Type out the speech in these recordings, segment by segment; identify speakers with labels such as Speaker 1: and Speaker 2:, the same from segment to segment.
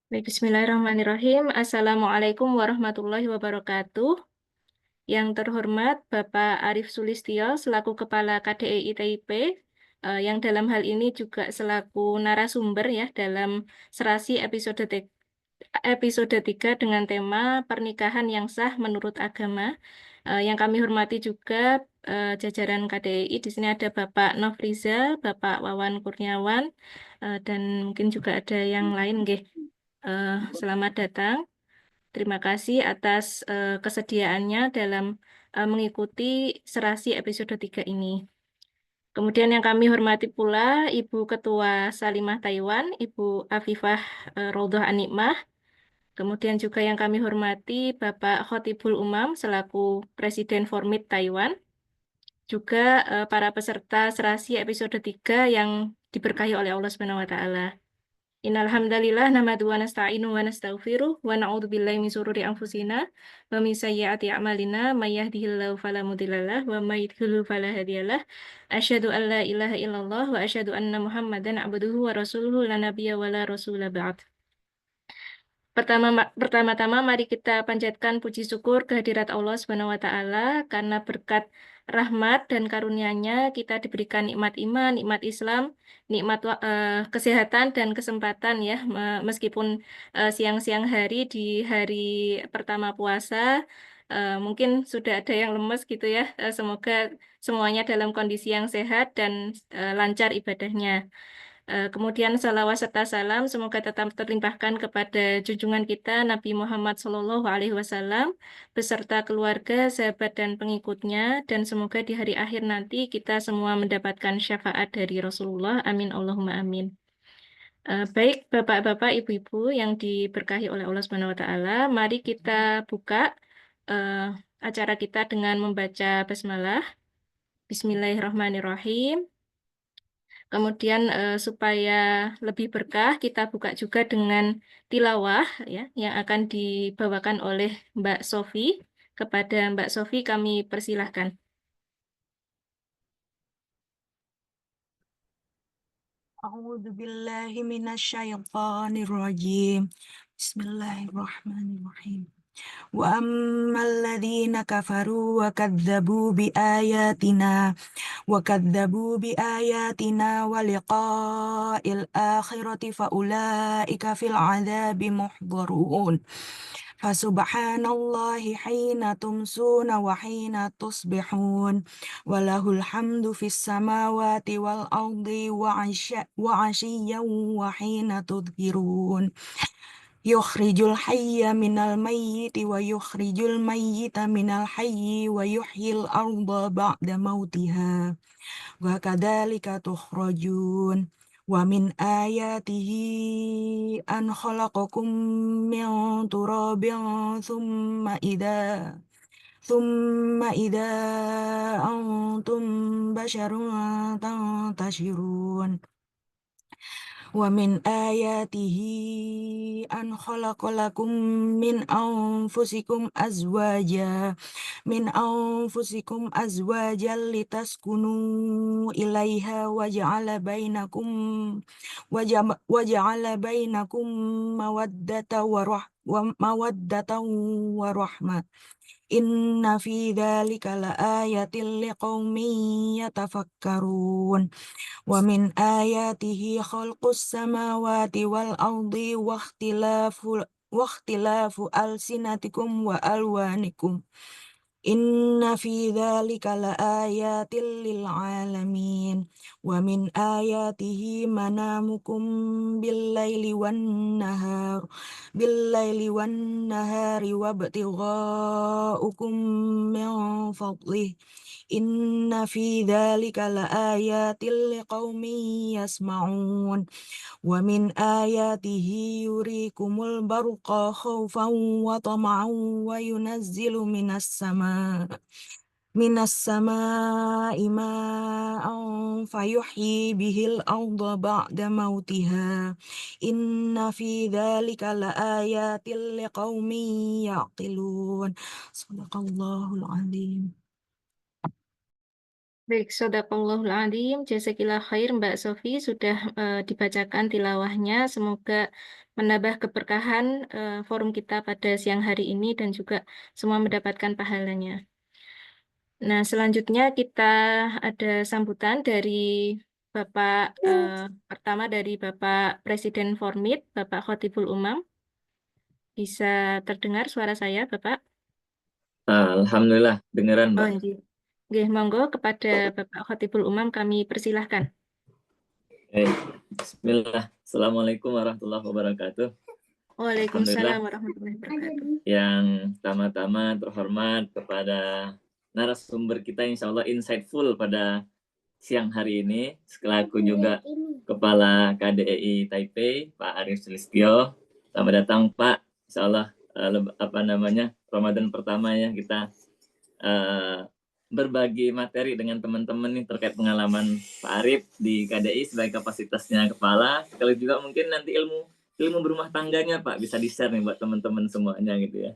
Speaker 1: Baik, Bismillahirrahmanirrahim. Assalamualaikum warahmatullahi wabarakatuh. Yang terhormat Bapak Arif Sulistyo selaku Kepala KDI TIP, yang dalam hal ini juga selaku narasumber ya dalam serasi episode 3 dengan tema Pernikahan yang Sah Menurut Agama. Yang kami hormati juga jajaran KDI. Di sini ada Bapak Nofrizal, Bapak Wawan Kurniawan, dan mungkin juga ada yang lain, nggih. Selamat datang. Terima kasih atas kesediaannya dalam mengikuti serasi episode 3 ini. Kemudian yang kami hormati pula Ibu Ketua Salimah Taiwan, Ibu Afifah Rodoh Anikmah. Kemudian juga yang kami hormati Bapak Khotibul Umam selaku Presiden Formid Taiwan. Juga para peserta serasi episode 3 yang diberkahi oleh Allah Subhanahu wa taala. Innal hamdalillah nahmadu wa nasta'inu wa nastaghfiruh wa na'udzu billahi min syururi anfusina wa min sayyiati a'malina may yahdihillahu fala mudhillalah wa may yudhlil fala hadiyalah. Asyhadu an la ilaha illallah wa asyhadu anna Muhammadan abduhu wa rasuluhu la nabiyya wa la rasula ba'd. Pertama-tama mari kita panjatkan puji syukur kehadirat Allah Subhanahu wa taala karena berkat rahmat dan karunia-Nya kita diberikan nikmat iman, nikmat Islam, nikmat kesehatan dan kesempatan ya meskipun siang-siang hari di hari pertama puasa mungkin sudah ada yang lemes gitu ya. Semoga semuanya dalam kondisi yang sehat dan lancar ibadahnya. Kemudian salawat serta salam semoga tetap terlimpahkan kepada junjungan kita Nabi Muhammad SAW beserta keluarga, sahabat dan pengikutnya, dan semoga di hari akhir nanti kita semua mendapatkan syafaat dari Rasulullah. Amin Allahumma amin. Baik Bapak-bapak, Ibu-ibu yang diberkahi oleh Allah Subhanahu wa taala, mari kita buka eh, acara kita dengan membaca basmalah. Bismillahirrahmanirrahim. Kemudian supaya lebih berkah, kita buka juga dengan tilawah ya, yang akan dibawakan oleh Mbak Sofi. Kepada Mbak Sofi kami persilahkan.
Speaker 2: A'udzu billahi minasyaitonir rajim. Bismillahirrahmanirrahim. Wa ammal ladzina kafaru wa kadzabu bi ayatina wa liqa'il akhirati faulaika fil 'adzabi muhdharun. Fasubhanallahi hina tumsuna wa hina tusbihun walahul hamdu fis samawati wal ardi wa ashiyyan wa hina tudhirun yukhrijul hayya minal mayyiti wa yukhrijul mayyita minal hayyi wa yuhyil arda ba'da mautiha wa kadzalika tukhrajun wa min ayatihi an khalaqakum min turabin thumma idza antum basharun tantashirun wa min ayatihi an khalaqalakum min anfusikum azwajan litaskunu ilaiha waja'ala bainakum mawaddatan wa rahmah. Inna fi dzalika laayatin liqaumin yatafakkarun. Wa min ayatihi khalqus samawati wal ardi wa ikhtilafu alsinatikum wa alwanikum. Inna fi dzalika laayatin lil alamin. Wa min ayatihi manamukum bil-laili wan-nahari wabtighaukum min fadlih. Inna fi dzalika laayatin liqaumin yasma'un. Wa min ayatihi yurikumul barqa khaufan wa tama'an wa yunazzilu minas sama'i ma'an fayuhyi bihil arda ba'da mautiha. Inna fi dzalika laayatin liqaumin ya'qilun. Shadaqallahul azim.
Speaker 1: Baik, Shadaqallahul Adzim, Jazakillah khair Mbak Sofi sudah dibacakan tilawahnya. Semoga menambah keberkahan forum kita pada siang hari ini dan juga semua mendapatkan pahalanya. Nah, selanjutnya kita ada sambutan dari Bapak pertama dari Bapak Presiden Formid, Bapak Khotibul Umam. Bisa terdengar suara saya, Bapak?
Speaker 3: Alhamdulillah, dengeran
Speaker 1: Oh,
Speaker 3: Mbak.
Speaker 1: iya. Oke, monggo kepada Bapak Khotibul Umam kami persilahkan.
Speaker 3: Bismillah. Assalamualaikum warahmatullahi wabarakatuh.
Speaker 1: Waalaikumsalam
Speaker 3: Alhamdulillah,
Speaker 1: warahmatullahi wabarakatuh.
Speaker 3: yang pertama-tama terhormat kepada narasumber kita, insya Allah insightful pada siang hari ini, selaku juga Kepala KDEI Taipei, Pak Arif Sulistyo. Selamat datang Pak, insya Allah Ramadan pertama ya, kita berbagi materi dengan teman-teman nih terkait pengalaman Pak Arif di KDI sebagai kapasitasnya kepala, sekali juga mungkin nanti ilmu berumah tangganya Pak bisa di-share nih buat teman-teman semuanya gitu ya.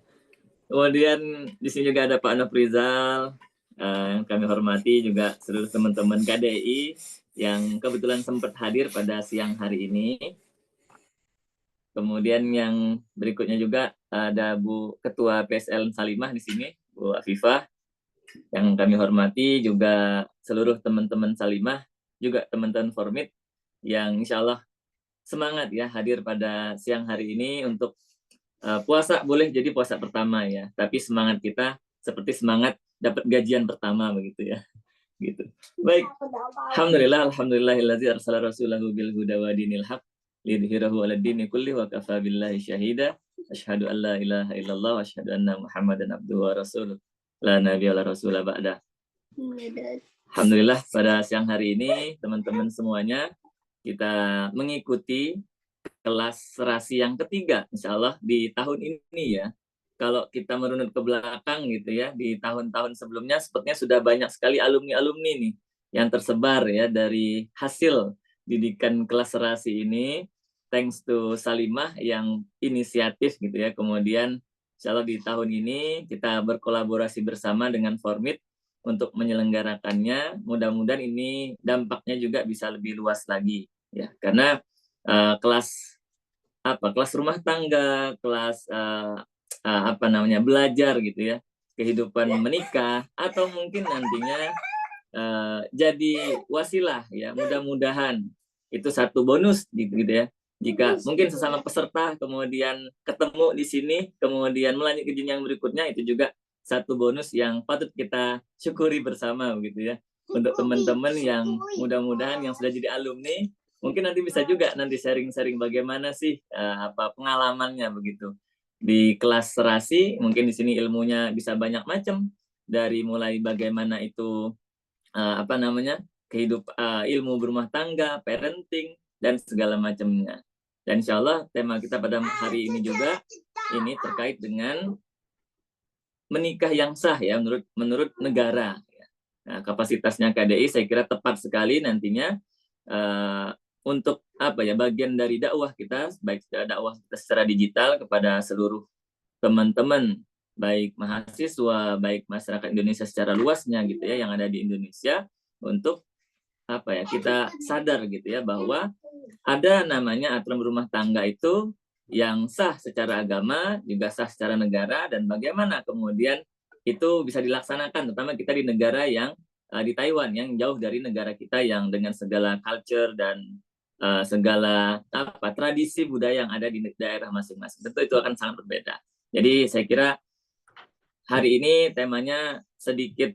Speaker 3: Kemudian di sini juga ada Pak Nofrizal, yang kami hormati, juga seluruh teman-teman KDI yang kebetulan sempat hadir pada siang hari ini. Kemudian yang berikutnya juga ada Bu Ketua PSL Salimah di sini, Bu Afifah, yang kami hormati, juga seluruh teman-teman Salimah, juga teman-teman Formid yang insya Allah semangat ya hadir pada siang hari ini untuk puasa. Boleh jadi puasa pertama ya, tapi semangat kita seperti semangat dapat gajian pertama begitu ya. Gitu. Baik. Alhamdulillahillazi arsala rasulahu bil huda wa dinil haq lidhhirahu 'ala dini kulli wa kafa billahi syahida. Asyhadu an la ilaha illallah wa asyhadu anna Muhammadan abduhu wa rasuluh. La nabiyya wa rasula ba'da. Alhamdulillah pada siang hari ini teman-teman semuanya kita mengikuti kelas serasi yang ketiga insya Allah di tahun ini ya. Kalau kita merunut ke belakang gitu ya, di tahun-tahun sebelumnya sepertinya sudah banyak sekali alumni-alumni nih yang tersebar ya dari hasil didikan kelas serasi ini, thanks to Salimah yang inisiatif gitu ya. Kemudian insya Allah di tahun ini kita berkolaborasi bersama dengan Formid untuk menyelenggarakannya. Mudah-mudahan ini dampaknya juga bisa lebih luas lagi ya, karena kelas rumah tangga, kelas belajar gitu ya, kehidupan menikah, atau mungkin nantinya jadi wasilah ya, mudah-mudahan itu satu bonus gitu ya, jika mungkin sesama peserta kemudian ketemu di sini, kemudian melanjut ke jenjang berikutnya, itu juga satu bonus yang patut kita syukuri bersama begitu ya. Untuk teman-teman yang mudah-mudahan yang sudah jadi alumni, mungkin nanti bisa juga nanti sharing-sharing bagaimana sih pengalamannya begitu di kelas serasi. Mungkin di sini ilmunya bisa banyak macam, dari mulai bagaimana itu ilmu berumah tangga, parenting, dan segala macamnya. Dan insya Allah tema kita pada hari ini juga ini terkait dengan menikah yang sah ya menurut negara. Nah, kapasitasnya KDI saya kira tepat sekali nantinya untuk bagian dari dakwah kita, baik dakwah kita secara digital kepada seluruh teman-teman, baik mahasiswa, baik masyarakat Indonesia secara luasnya gitu ya, yang ada di Indonesia, untuk kita sadar gitu ya bahwa ada namanya aturan berumah tangga itu yang sah secara agama, juga sah secara negara, dan bagaimana kemudian itu bisa dilaksanakan, terutama kita di negara yang di Taiwan, yang jauh dari negara kita yang dengan segala culture dan segala tradisi budaya yang ada di daerah masing-masing. Tentu itu akan sangat berbeda. Jadi saya kira hari ini temanya sedikit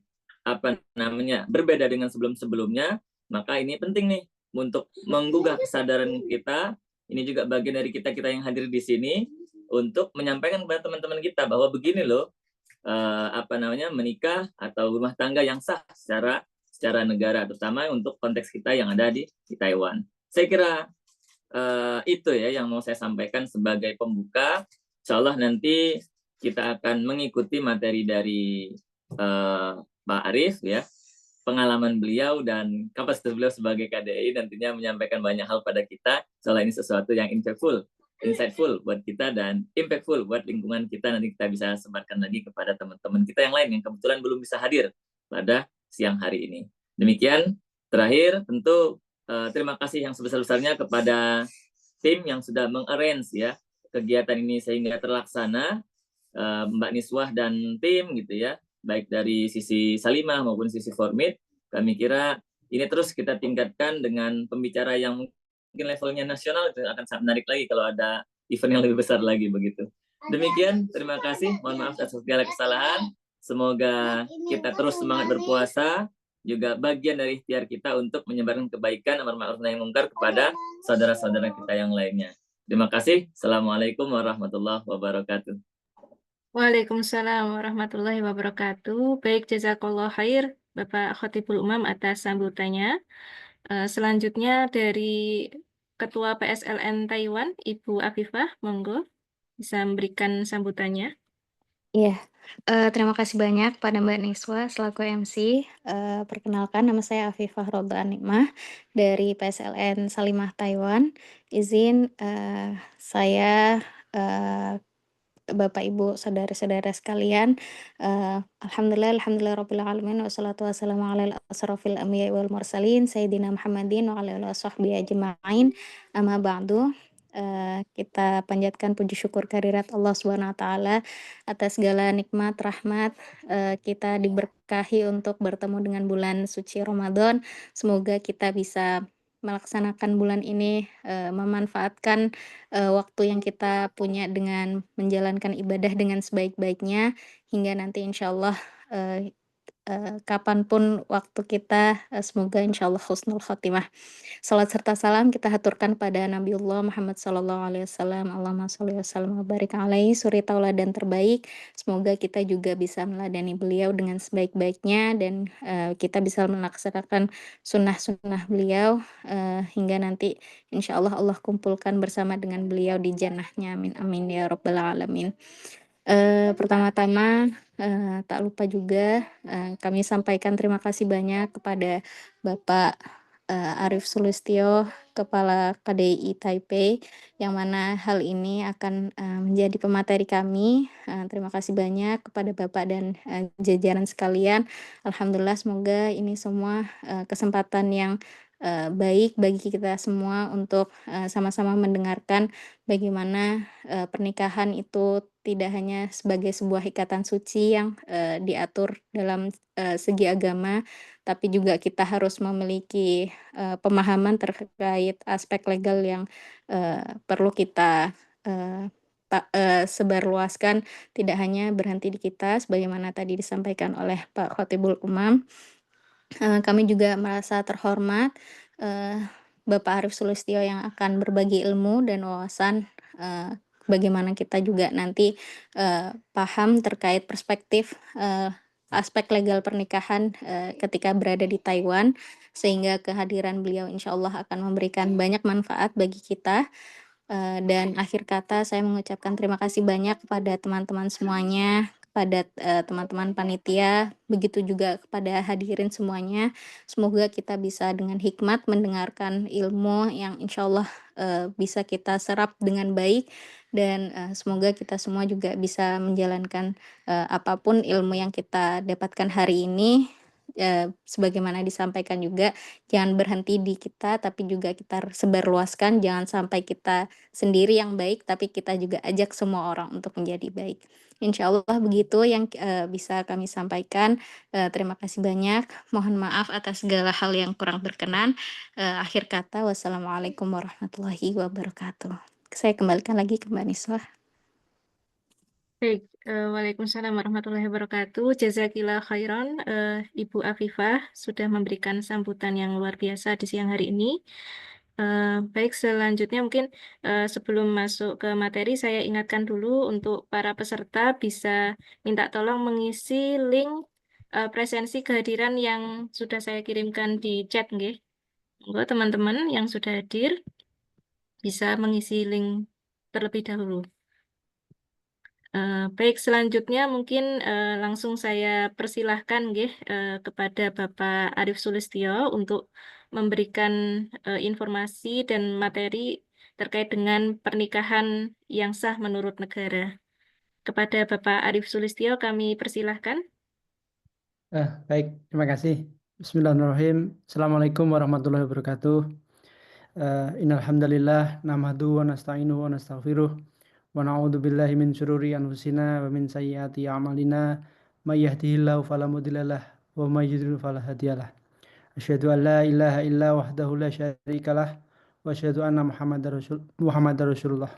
Speaker 3: berbeda dengan sebelum-sebelumnya, maka ini penting nih untuk menggugah kesadaran kita. Ini juga bagian dari kita yang hadir di sini untuk menyampaikan kepada teman-teman kita bahwa begini loh menikah atau rumah tangga yang sah secara negara, terutama untuk konteks kita yang ada di Taiwan. Saya kira itu ya yang mau saya sampaikan sebagai pembuka. Insya Allah nanti kita akan mengikuti materi dari Pak Arif ya, pengalaman beliau dan kapasitas beliau sebagai KDI nantinya menyampaikan banyak hal pada kita. Soalnya ini sesuatu yang insightful buat kita dan impactful buat lingkungan kita. Nanti kita bisa sebarkan lagi kepada teman-teman kita yang lain yang kebetulan belum bisa hadir pada siang hari ini. Demikian. Terakhir, tentu terima kasih yang sebesar-besarnya kepada tim yang sudah mengarrange ya kegiatan ini sehingga terlaksana, Mbak Niswah dan tim gitu ya, baik dari sisi Salimah maupun sisi Formid. Kami kira ini terus kita tingkatkan dengan pembicara yang mungkin levelnya nasional, itu akan sangat menarik lagi kalau ada event yang lebih besar lagi begitu. Demikian, terima kasih. Mohon maaf atas segala kesalahan. Semoga kita terus semangat berpuasa, juga bagian dari ikhtiar kita untuk menyebarkan kebaikan, amar ma'ruf nahi munkar kepada saudara-saudara kita yang lainnya. Terima kasih. Assalamualaikum warahmatullahi wabarakatuh.
Speaker 1: Waalaikumsalam warahmatullahi wabarakatuh. Baik, jazakallah khair Bapak Khatibul Umam atas sambutannya. Selanjutnya dari Ketua PSLN Taiwan, Ibu Afifah, monggo bisa memberikan sambutannya.
Speaker 4: Iya, terima kasih banyak pada Mbak Niswa selaku MC. Perkenalkan nama saya Afifah Roda Nikmah dari PSLN Salimah Taiwan. Izin saya Bapak Ibu saudara-saudara sekalian, alhamdulillah rabbil alamin wassalatu wassalamu ala asrofil anbiya'i wal mursalin sayyidina Muhammadin wa ala alihi washabbihi ajma'in. Amma ba'du. Kita panjatkan puji syukur kehadirat Allah Subhanahu wa taala atas segala nikmat, rahmat, kita diberkahi untuk bertemu dengan bulan suci Ramadan. Semoga kita bisa melaksanakan bulan ini, memanfaatkan waktu yang kita punya dengan menjalankan ibadah dengan sebaik-baiknya, hingga nanti insyaallah, kapanpun waktu kita, semoga insyaallah husnul khotimah. Salat serta salam kita haturkan pada Nabiullah Muhammad sallallahu alaihi wasallam. Allahumma sholli wa sallim wa barik alaihi, suri tauladan terbaik. Semoga kita juga bisa meladani beliau dengan sebaik-baiknya dan kita bisa melaksanakan sunnah-sunnah beliau hingga nanti insyaallah Allah kumpulkan bersama dengan beliau di jannahnya. Amin amin ya rabbal alamin. Pertama-tama tak lupa juga kami sampaikan terima kasih banyak kepada Bapak Arif Sulistyo, Kepala KDI Taipei, yang mana hal ini akan menjadi pemateri kami. Terima kasih banyak kepada Bapak dan jajaran sekalian. Alhamdulillah, semoga ini semua kesempatan yang baik bagi kita semua untuk sama-sama mendengarkan bagaimana pernikahan itu tidak hanya sebagai sebuah ikatan suci yang diatur dalam segi agama, tapi juga kita harus memiliki pemahaman terkait aspek legal yang perlu kita sebarluaskan, tidak hanya berhenti di kita sebagaimana tadi disampaikan oleh Pak Khatibul Umam. Kami juga merasa terhormat Bapak Arif Sulistyo yang akan berbagi ilmu dan wawasan bagaimana kita juga nanti paham terkait perspektif aspek legal pernikahan ketika berada di Taiwan, sehingga kehadiran beliau insya Allah akan memberikan banyak manfaat bagi kita. Dan akhir kata saya mengucapkan terima kasih banyak kepada teman-teman semuanya, kepada teman-teman panitia, begitu juga kepada hadirin semuanya. Semoga kita bisa dengan hikmat mendengarkan ilmu yang insya Allah bisa kita serap dengan baik, dan semoga kita semua juga bisa menjalankan apapun ilmu yang kita dapatkan hari ini. Sebagaimana disampaikan juga, jangan berhenti di kita, tapi juga kita sebarluaskan. Jangan sampai kita sendiri yang baik, tapi kita juga ajak semua orang untuk menjadi baik. Insya Allah begitu yang bisa kami sampaikan. Terima kasih banyak. Mohon maaf atas segala hal yang kurang berkenan. Akhir kata, wassalamualaikum warahmatullahi wabarakatuh. Saya kembalikan lagi ke Mbak Niswa.
Speaker 1: Baik, Waalaikumsalam warahmatullahi wabarakatuh. Jazakillah khairan, Ibu Afifah sudah memberikan sambutan yang luar biasa di siang hari ini. Baik, selanjutnya mungkin sebelum masuk ke materi, saya ingatkan dulu untuk para peserta bisa minta tolong mengisi link presensi kehadiran yang sudah saya kirimkan di chat, nggih. Monggo teman-teman yang sudah hadir bisa mengisi link terlebih dahulu. Baik, selanjutnya mungkin langsung saya persilahkan nggih, kepada Bapak Arif Sulistyo untuk memberikan informasi dan materi terkait dengan pernikahan yang sah menurut negara. Kepada Bapak Arif Sulistyo kami persilahkan.
Speaker 5: Baik, terima kasih Bismillahirrahmanirrahim. Assalamualaikum warahmatullahi wabarakatuh. Innal hamdalillah nahmaduhu wa nasta'inuhu wa nastaghfiruh wa na'udzu billahi min syururi anfusina wa min sayyiati a'malina may yahdihillahu fala mudhillalah wa may yudhlil fala hadiyalah. Asyhadu an la ilaha illa wahdahu la syarikalah wa asyhadu anna Muhammadar Rasulullah.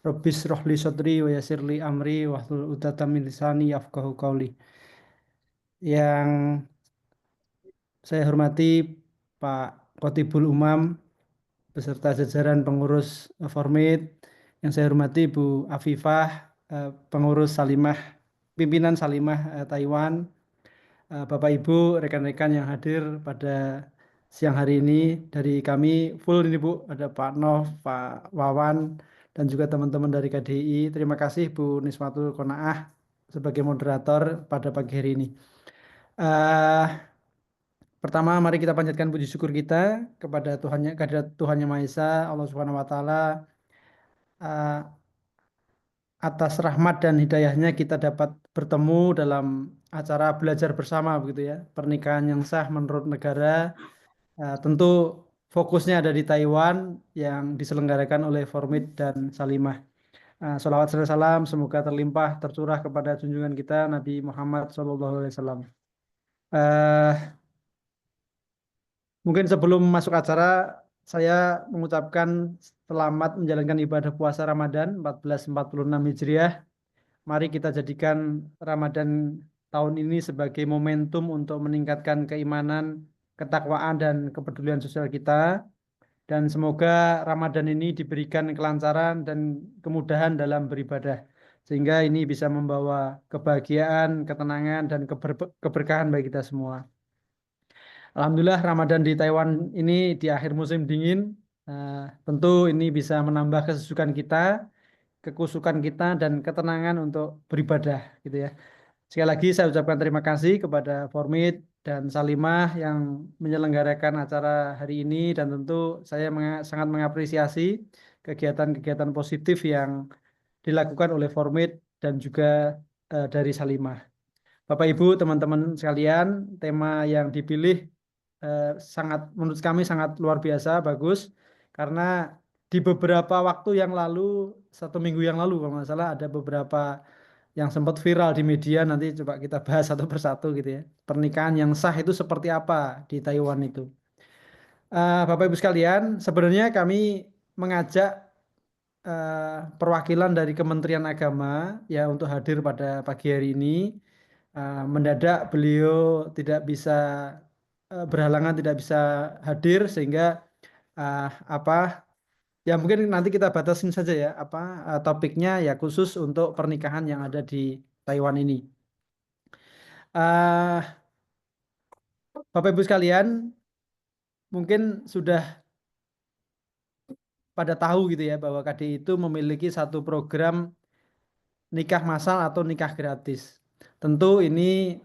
Speaker 5: Rabbis rohli sadri wa yassirli amri wahlul 'uqdatam min lisani yafqahu qawli. Yang saya hormati Pak Khotibul Umam beserta jajaran pengurus Formid, yang saya hormati Bu Afifah, pengurus Salimah, pimpinan Salimah Taiwan, Bapak Ibu, rekan-rekan yang hadir pada siang hari ini. Dari kami full ini Bu, ada Pak Nov, Pak Wawan, dan juga teman-teman dari KDI. Terima kasih Bu Nismatul Qanaah sebagai moderator pada pagi hari ini. Pertama, mari kita panjatkan puji syukur kita kepada Tuhan Yang Maha Esa, Allah Subhanahu wa taala, atas rahmat dan hidayahnya kita dapat bertemu dalam acara belajar bersama begitu ya. Pernikahan yang sah menurut negara. Tentu fokusnya ada di Taiwan yang diselenggarakan oleh Formid dan Salimah. Sholawat serta salam semoga terlimpah tercurah kepada junjungan kita Nabi Muhammad SAW. Mungkin sebelum masuk acara, saya mengucapkan selamat menjalankan ibadah puasa Ramadan 1446 Hijriah. Mari kita jadikan Ramadan tahun ini sebagai momentum untuk meningkatkan keimanan, ketakwaan, dan kepedulian sosial kita. Dan semoga Ramadan ini diberikan kelancaran dan kemudahan dalam beribadah. Sehingga ini bisa membawa kebahagiaan, ketenangan, dan keberkahan bagi kita semua. Alhamdulillah Ramadan di Taiwan ini di akhir musim dingin, tentu ini bisa menambah kesejukan kita, kekusukan kita, dan ketenangan untuk beribadah gitu ya. Sekali lagi saya ucapkan terima kasih kepada Formid dan Salimah yang menyelenggarakan acara hari ini, dan tentu saya sangat mengapresiasi kegiatan-kegiatan positif yang dilakukan oleh Formid dan juga dari Salimah. Bapak Ibu, teman-teman sekalian, tema yang dipilih menurut kami sangat luar biasa, bagus, karena di beberapa waktu yang lalu, 1 minggu yang lalu kalau nggak salah, ada beberapa yang sempat viral di media. Nanti coba kita bahas satu persatu gitu ya. Pernikahan yang sah itu seperti apa di Taiwan itu. Bapak Ibu sekalian, sebenarnya kami mengajak perwakilan dari Kementerian Agama ya untuk hadir pada pagi hari ini. Mendadak beliau tidak bisa berhalangan, tidak bisa hadir, sehingga ya mungkin nanti kita batasin saja ya topiknya ya khusus untuk pernikahan yang ada di Taiwan ini. Bapak Ibu sekalian, mungkin sudah pada tahu gitu ya bahwa KDI itu memiliki satu program nikah massal atau nikah gratis. Tentu ini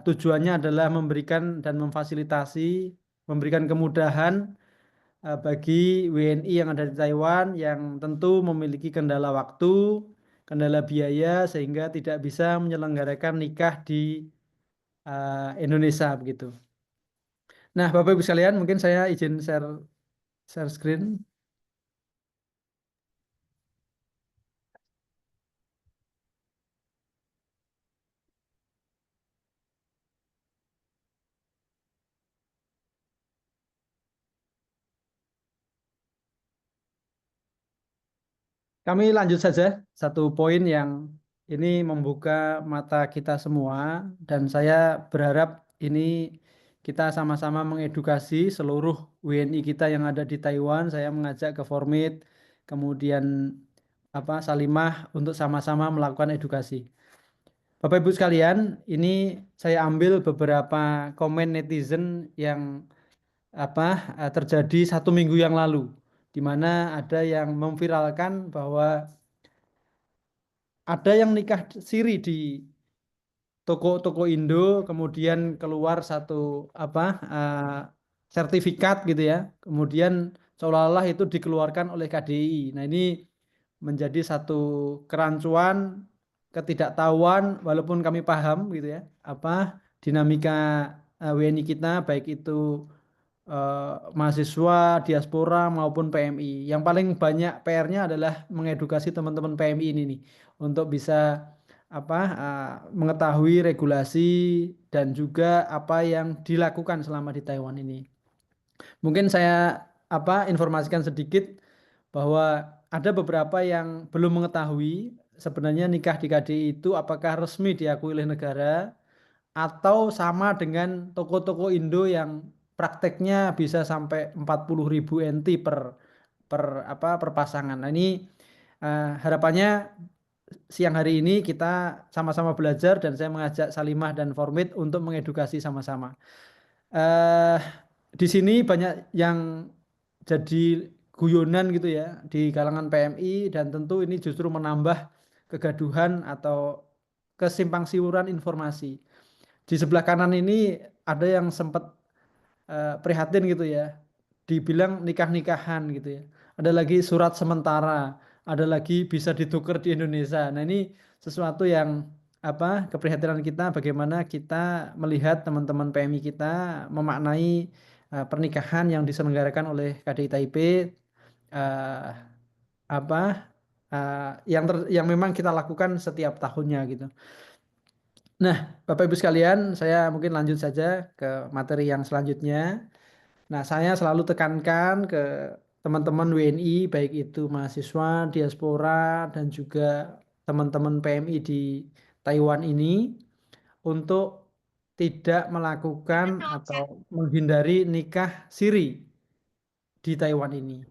Speaker 5: tujuannya adalah memberikan dan memfasilitasi, memberikan kemudahan bagi WNI yang ada di Taiwan yang tentu memiliki kendala waktu, kendala biaya, sehingga tidak bisa menyelenggarakan nikah di Indonesia begitu. Nah, Bapak Ibu sekalian, mungkin saya izin share screen. Kami lanjut saja satu poin yang ini membuka mata kita semua, dan saya berharap ini kita sama-sama mengedukasi seluruh WNI kita yang ada di Taiwan. Saya mengajak ke Formid, kemudian Salimah untuk sama-sama melakukan edukasi. Bapak Ibu sekalian, ini saya ambil beberapa komen netizen yang terjadi 1 minggu yang lalu, di mana ada yang memviralkan bahwa ada yang nikah siri di toko-toko Indo, kemudian keluar satu sertifikat gitu ya, kemudian seolah-olah itu dikeluarkan oleh KDI. Nah, ini menjadi satu kerancuan, ketidaktahuan, walaupun kami paham gitu ya dinamika WNI kita, baik itu mahasiswa, diaspora maupun PMI. Yang paling banyak PR-nya adalah mengedukasi teman-teman PMI ini nih untuk bisa mengetahui regulasi dan juga apa yang dilakukan selama di Taiwan ini. Mungkin saya informasikan sedikit bahwa ada beberapa yang belum mengetahui sebenarnya nikah di KDI itu apakah resmi diakui oleh negara atau sama dengan toko-toko Indo yang prakteknya bisa sampai 40.000 NT per pasangan. Nah, ini harapannya siang hari ini kita sama-sama belajar dan saya mengajak Salimah dan Formid untuk mengedukasi sama-sama. eh di sini banyak yang jadi guyonan gitu ya di kalangan PMI dan tentu ini justru menambah kegaduhan atau kesimpang siuran informasi. Di sebelah kanan ini ada yang sempat prihatin gitu ya, dibilang nikah-nikahan gitu ya. Ada lagi surat sementara, ada lagi bisa ditukar di Indonesia. Nah, ini sesuatu yang keprihatinan kita bagaimana kita melihat teman-teman PMI kita memaknai pernikahan yang diselenggarakan oleh KDI Taipei eh, yang memang kita lakukan setiap tahunnya gitu. Nah, Bapak Ibu sekalian, saya mungkin lanjut saja ke materi yang selanjutnya. Nah, saya selalu tekankan ke teman-teman WNI, baik itu mahasiswa, diaspora, dan juga teman-teman PMI di Taiwan ini, untuk tidak melakukan atau menghindari nikah siri di Taiwan ini.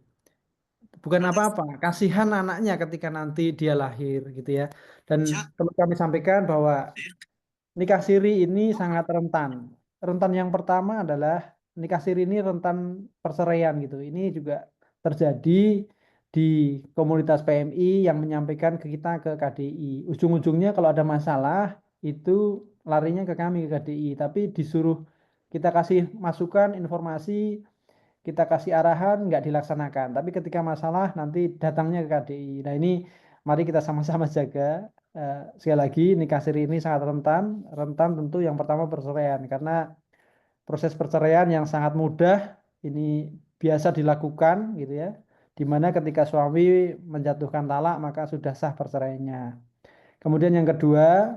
Speaker 5: Bukan apa-apa, kasihan anaknya ketika nanti dia lahir gitu ya. Dan perlu kami sampaikan bahwa nikah siri ini sangat rentan. Rentan yang pertama adalah nikah siri ini rentan perceraian gitu. Ini juga terjadi di komunitas PMI yang menyampaikan ke kita ke KDI. Ujung-ujungnya kalau ada masalah itu larinya ke kami ke KDI, tapi disuruh kita kasih masukan, informasi, kita kasih arahan nggak dilaksanakan. Tapi ketika masalah nanti datangnya ke KDI. Nah, ini mari kita sama-sama jaga. Sekali lagi nikah siri ini sangat rentan tentu yang pertama perceraian karena proses perceraian yang sangat mudah ini biasa dilakukan gitu ya. Dimana ketika suami menjatuhkan talak maka sudah sah perceraiannya. Kemudian yang kedua,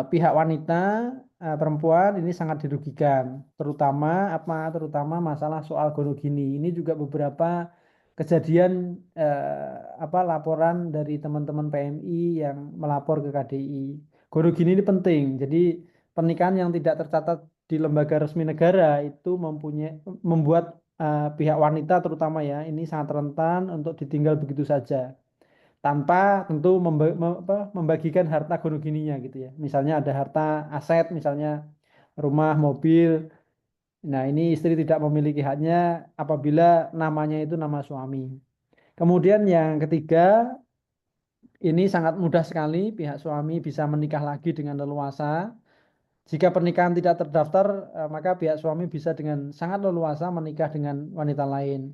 Speaker 5: pihak wanita perempuan ini sangat dirugikan, terutama masalah soal gonogini. Ini juga beberapa kejadian laporan dari teman-teman PMI yang melapor ke KDI. Gonogini ini penting. Jadi pernikahan yang tidak tercatat di lembaga resmi negara itu membuat pihak wanita terutama ya ini sangat rentan untuk ditinggal begitu saja tanpa tentu membagikan harta gonogininya gitu ya. Misalnya ada harta aset, misalnya rumah, mobil. Nah, ini istri tidak memiliki haknya apabila namanya itu nama suami. Kemudian yang ketiga, ini sangat mudah sekali pihak suami bisa menikah lagi dengan leluasa. Jika pernikahan tidak terdaftar, maka pihak suami bisa dengan sangat leluasa menikah dengan wanita lain.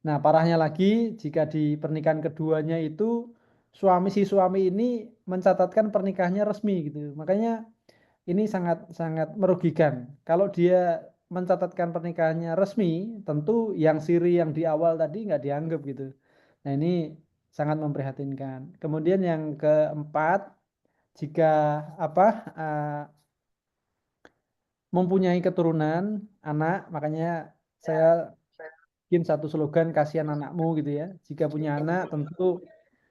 Speaker 5: Nah, parahnya lagi jika di pernikahan keduanya itu si suami ini mencatatkan pernikahannya resmi gitu. Makanya ini sangat sangat merugikan. Kalau dia mencatatkan pernikahannya resmi, tentu yang siri yang di awal tadi nggak dianggap gitu. Nah, ini sangat memprihatinkan. Kemudian yang keempat, jika mempunyai keturunan anak, makanya saya bikin satu slogan kasihan anakmu gitu ya. Jika punya anak tentu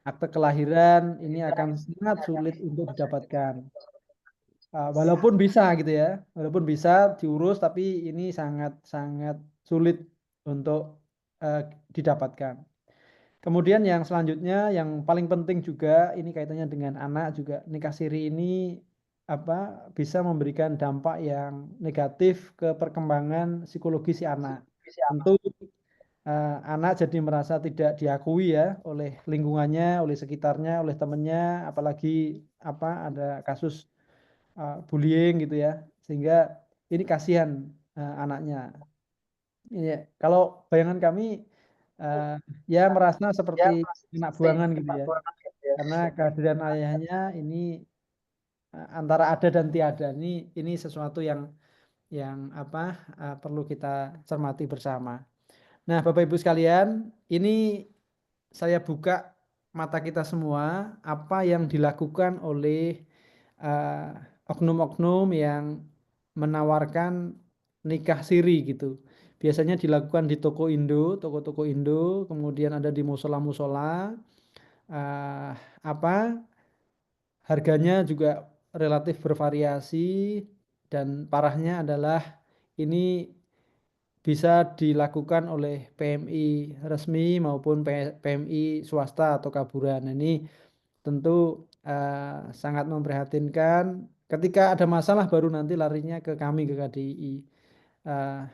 Speaker 5: akte kelahiran ini akan sangat sulit untuk didapatkan. Walaupun bisa gitu ya, walaupun bisa diurus tapi ini sangat sangat sulit untuk didapatkan. Kemudian yang selanjutnya yang paling penting juga ini kaitannya dengan anak juga, nikah siri ini bisa memberikan dampak yang negatif ke perkembangan psikologi si anak. Tentu anak jadi merasa tidak diakui ya oleh lingkungannya, oleh sekitarnya, oleh temannya, apalagi ada kasus bullying gitu ya, sehingga ini kasihan anaknya. Ini kalau bayangan kami ya merasa seperti anak buangan gitu ya, karena kehadiran ayahnya ini antara ada dan tiada. Ini sesuatu yang yang perlu kita cermati bersama. Nah, Bapak Ibu sekalian, ini saya buka mata kita semua apa yang dilakukan oleh oknum-oknum yang menawarkan nikah siri gitu. Biasanya dilakukan di toko-toko Indo, kemudian ada di musola-musola. Harganya juga relatif bervariasi dan parahnya adalah ini bisa dilakukan oleh PMI resmi maupun PMI swasta atau kaburan. Ini tentu sangat memprihatinkan. Ketika ada masalah baru nanti larinya ke kami, ke KDI.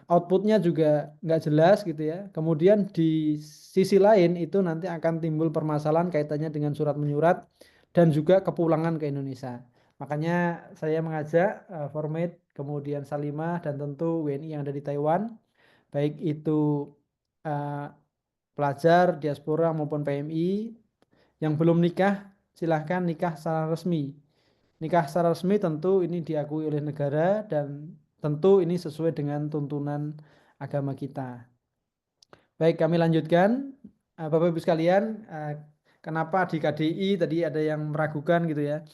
Speaker 5: Outputnya juga nggak jelas gitu ya. Kemudian di sisi lain itu nanti akan timbul permasalahan kaitannya dengan surat menyurat dan juga kepulangan ke Indonesia. Makanya saya mengajak Formate, kemudian Salimah dan tentu WNI yang ada di Taiwan, baik itu pelajar, diaspora maupun PMI yang belum nikah, silahkan nikah secara resmi. Nikah secara resmi tentu ini diakui oleh negara dan tentu ini sesuai dengan tuntunan agama kita. Baik, kami lanjutkan. Bapak Ibu sekalian, kenapa di KDI tadi ada yang meragukan gitu ya.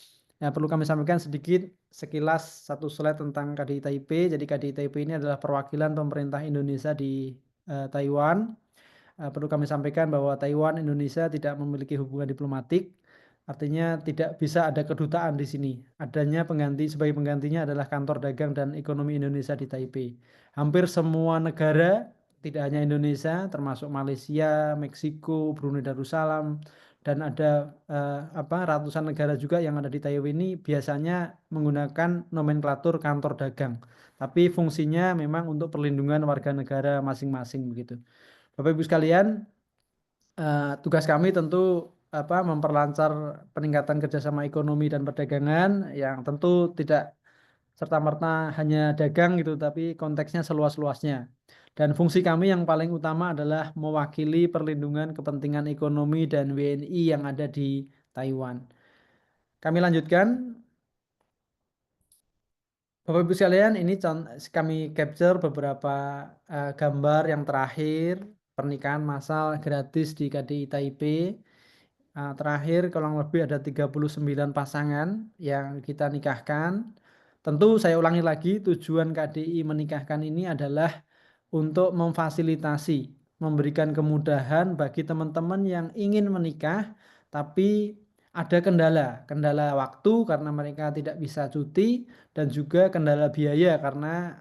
Speaker 5: Nah, perlu kami sampaikan sedikit sekilas satu slide tentang KDI Taipei. Jadi KDI Taipei ini adalah perwakilan pemerintah Indonesia di Taiwan. Perlu kami sampaikan bahwa Taiwan Indonesia tidak memiliki hubungan diplomatik, artinya tidak bisa ada kedutaan di sini. Adanya sebagai penggantinya adalah kantor dagang dan ekonomi Indonesia di Taipei. Hampir semua negara, tidak hanya Indonesia, termasuk Malaysia, Meksiko, Brunei Darussalam, dan ada ratusan negara juga yang ada di Taipei ini biasanya menggunakan nomenklatur kantor dagang. Tapi fungsinya memang untuk perlindungan warga negara masing-masing begitu. Bapak Ibu sekalian, tugas kami tentu memperlancar peningkatan kerjasama ekonomi dan perdagangan yang tentu tidak serta-merta hanya dagang gitu, tapi konteksnya seluas-luasnya. Dan fungsi kami yang paling utama adalah mewakili perlindungan kepentingan ekonomi dan WNI yang ada di Taiwan. Kami lanjutkan. Bapak Ibu sekalian, ini kami capture beberapa gambar yang terakhir pernikahan massal gratis di KDI Taipei. Terakhir kurang lebih ada 39 pasangan yang kita nikahkan. Tentu saya ulangi lagi, tujuan KDI menikahkan ini adalah untuk memfasilitasi, memberikan kemudahan bagi teman-teman yang ingin menikah tapi ada kendala waktu karena mereka tidak bisa cuti, dan juga kendala biaya karena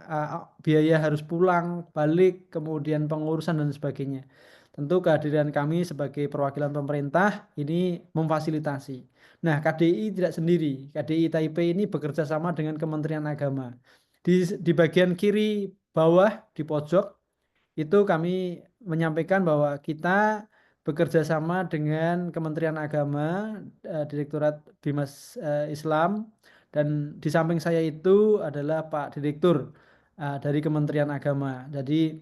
Speaker 5: biaya harus pulang, balik, kemudian pengurusan dan sebagainya. Tentu kehadiran kami sebagai perwakilan pemerintah ini memfasilitasi. Nah, KDI tidak sendiri. KDI Taipei ini bekerja sama dengan Kementerian Agama. Di bagian kiri bawah di pojok itu kami menyampaikan bahwa kita bekerja sama dengan Kementerian Agama, Direktorat Bimas Islam, dan di samping saya itu adalah Pak Direktur dari Kementerian Agama. Jadi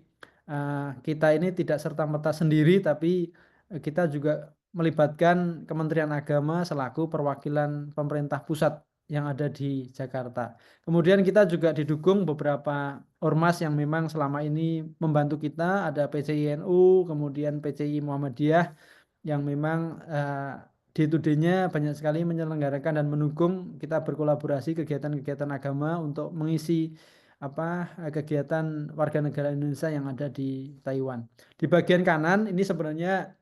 Speaker 5: kita ini tidak serta-merta sendiri, tapi kita juga melibatkan Kementerian Agama selaku perwakilan pemerintah pusat yang ada di Jakarta. Kemudian kita juga didukung beberapa ormas yang memang selama ini membantu kita, ada PCI NU, kemudian PCI Muhammadiyah yang memang D2D-nya banyak sekali menyelenggarakan dan mendukung kita berkolaborasi kegiatan-kegiatan agama untuk mengisi kegiatan warga negara Indonesia yang ada di Taiwan. Di bagian kanan ini sebenarnya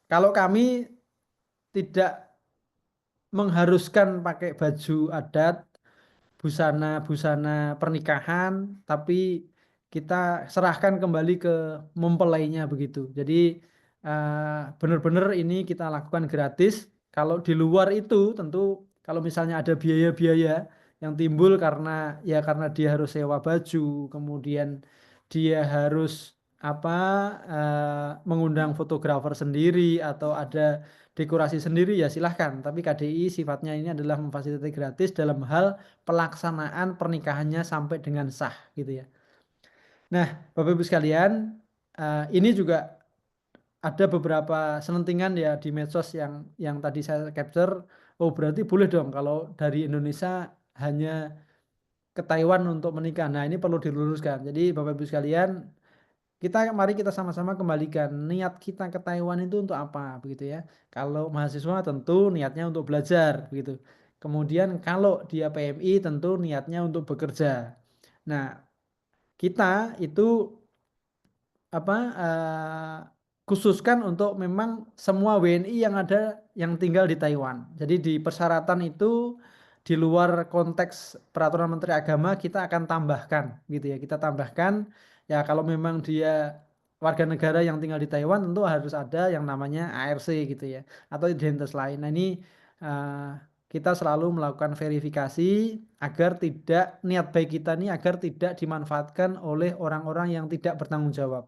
Speaker 5: kalau kami tidak mengharuskan pakai baju adat, busana pernikahan, tapi kita serahkan kembali ke mempelainya begitu. Jadi benar-benar ini kita lakukan gratis. Kalau di luar itu tentu kalau misalnya ada biaya-biaya yang timbul karena dia harus sewa baju, kemudian dia harus mengundang fotografer sendiri atau ada dekorasi sendiri, ya silahkan. Tapi KDI sifatnya ini adalah memfasilitasi gratis dalam hal pelaksanaan pernikahannya sampai dengan sah gitu ya. Nah, Bapak Ibu sekalian, ini juga ada beberapa selentingan ya di medsos yang tadi saya capture. Oh, berarti boleh dong kalau dari Indonesia hanya ke Taiwan untuk menikah. Nah, ini perlu diluruskan. Jadi Bapak Ibu sekalian, mari kita sama-sama kembalikan niat kita ke Taiwan itu untuk apa, begitu ya. Kalau mahasiswa tentu niatnya untuk belajar, begitu. Kemudian kalau dia PMI tentu niatnya untuk bekerja. Nah, kita itu khususkan untuk memang semua WNI yang tinggal di Taiwan. Jadi di persyaratan itu di luar konteks peraturan Menteri Agama kita akan tambahkan gitu ya. Kita tambahkan ya kalau memang dia warga negara yang tinggal di Taiwan tentu harus ada yang namanya ARC gitu ya atau identitas lain. Nah, ini kita selalu melakukan verifikasi agar niat baik kita ini agar tidak dimanfaatkan oleh orang-orang yang tidak bertanggung jawab.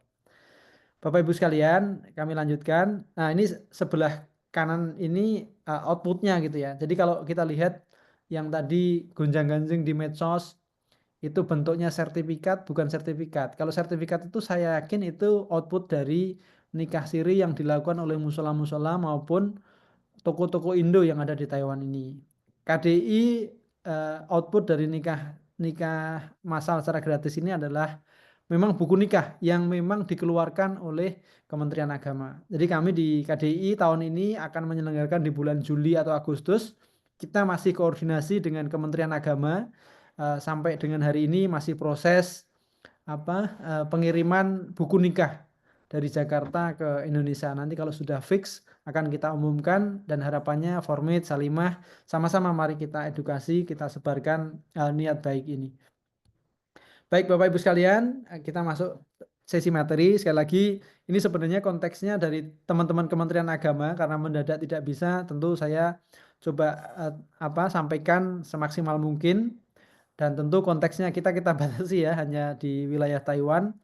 Speaker 5: Bapak Ibu sekalian, kami lanjutkan. Nah, ini sebelah kanan ini outputnya gitu ya. Jadi kalau kita lihat yang tadi gonjang-ganjing di medsos itu bentuknya sertifikat bukan sertifikat. Kalau sertifikat itu saya yakin itu output dari nikah siri yang dilakukan oleh musola-musola maupun toko-toko Indo yang ada di Taiwan ini. KDI output dari nikah massal secara gratis ini adalah memang buku nikah yang memang dikeluarkan oleh Kementerian Agama. Jadi kami di KDI tahun ini akan menyelenggarakan di bulan Juli atau Agustus. Kita masih koordinasi dengan Kementerian Agama sampai dengan hari ini masih proses pengiriman buku nikah dari Jakarta ke Indonesia. Nanti kalau sudah fix akan kita umumkan dan harapannya Formid, Salimah sama-sama mari kita edukasi, kita sebarkan niat baik ini. Baik Bapak Ibu sekalian, kita masuk sesi materi. Sekali lagi ini sebenarnya konteksnya dari teman-teman Kementerian Agama karena mendadak tidak bisa, tentu saya coba sampaikan semaksimal mungkin dan tentu konteksnya kita batasi ya hanya di wilayah Taiwan.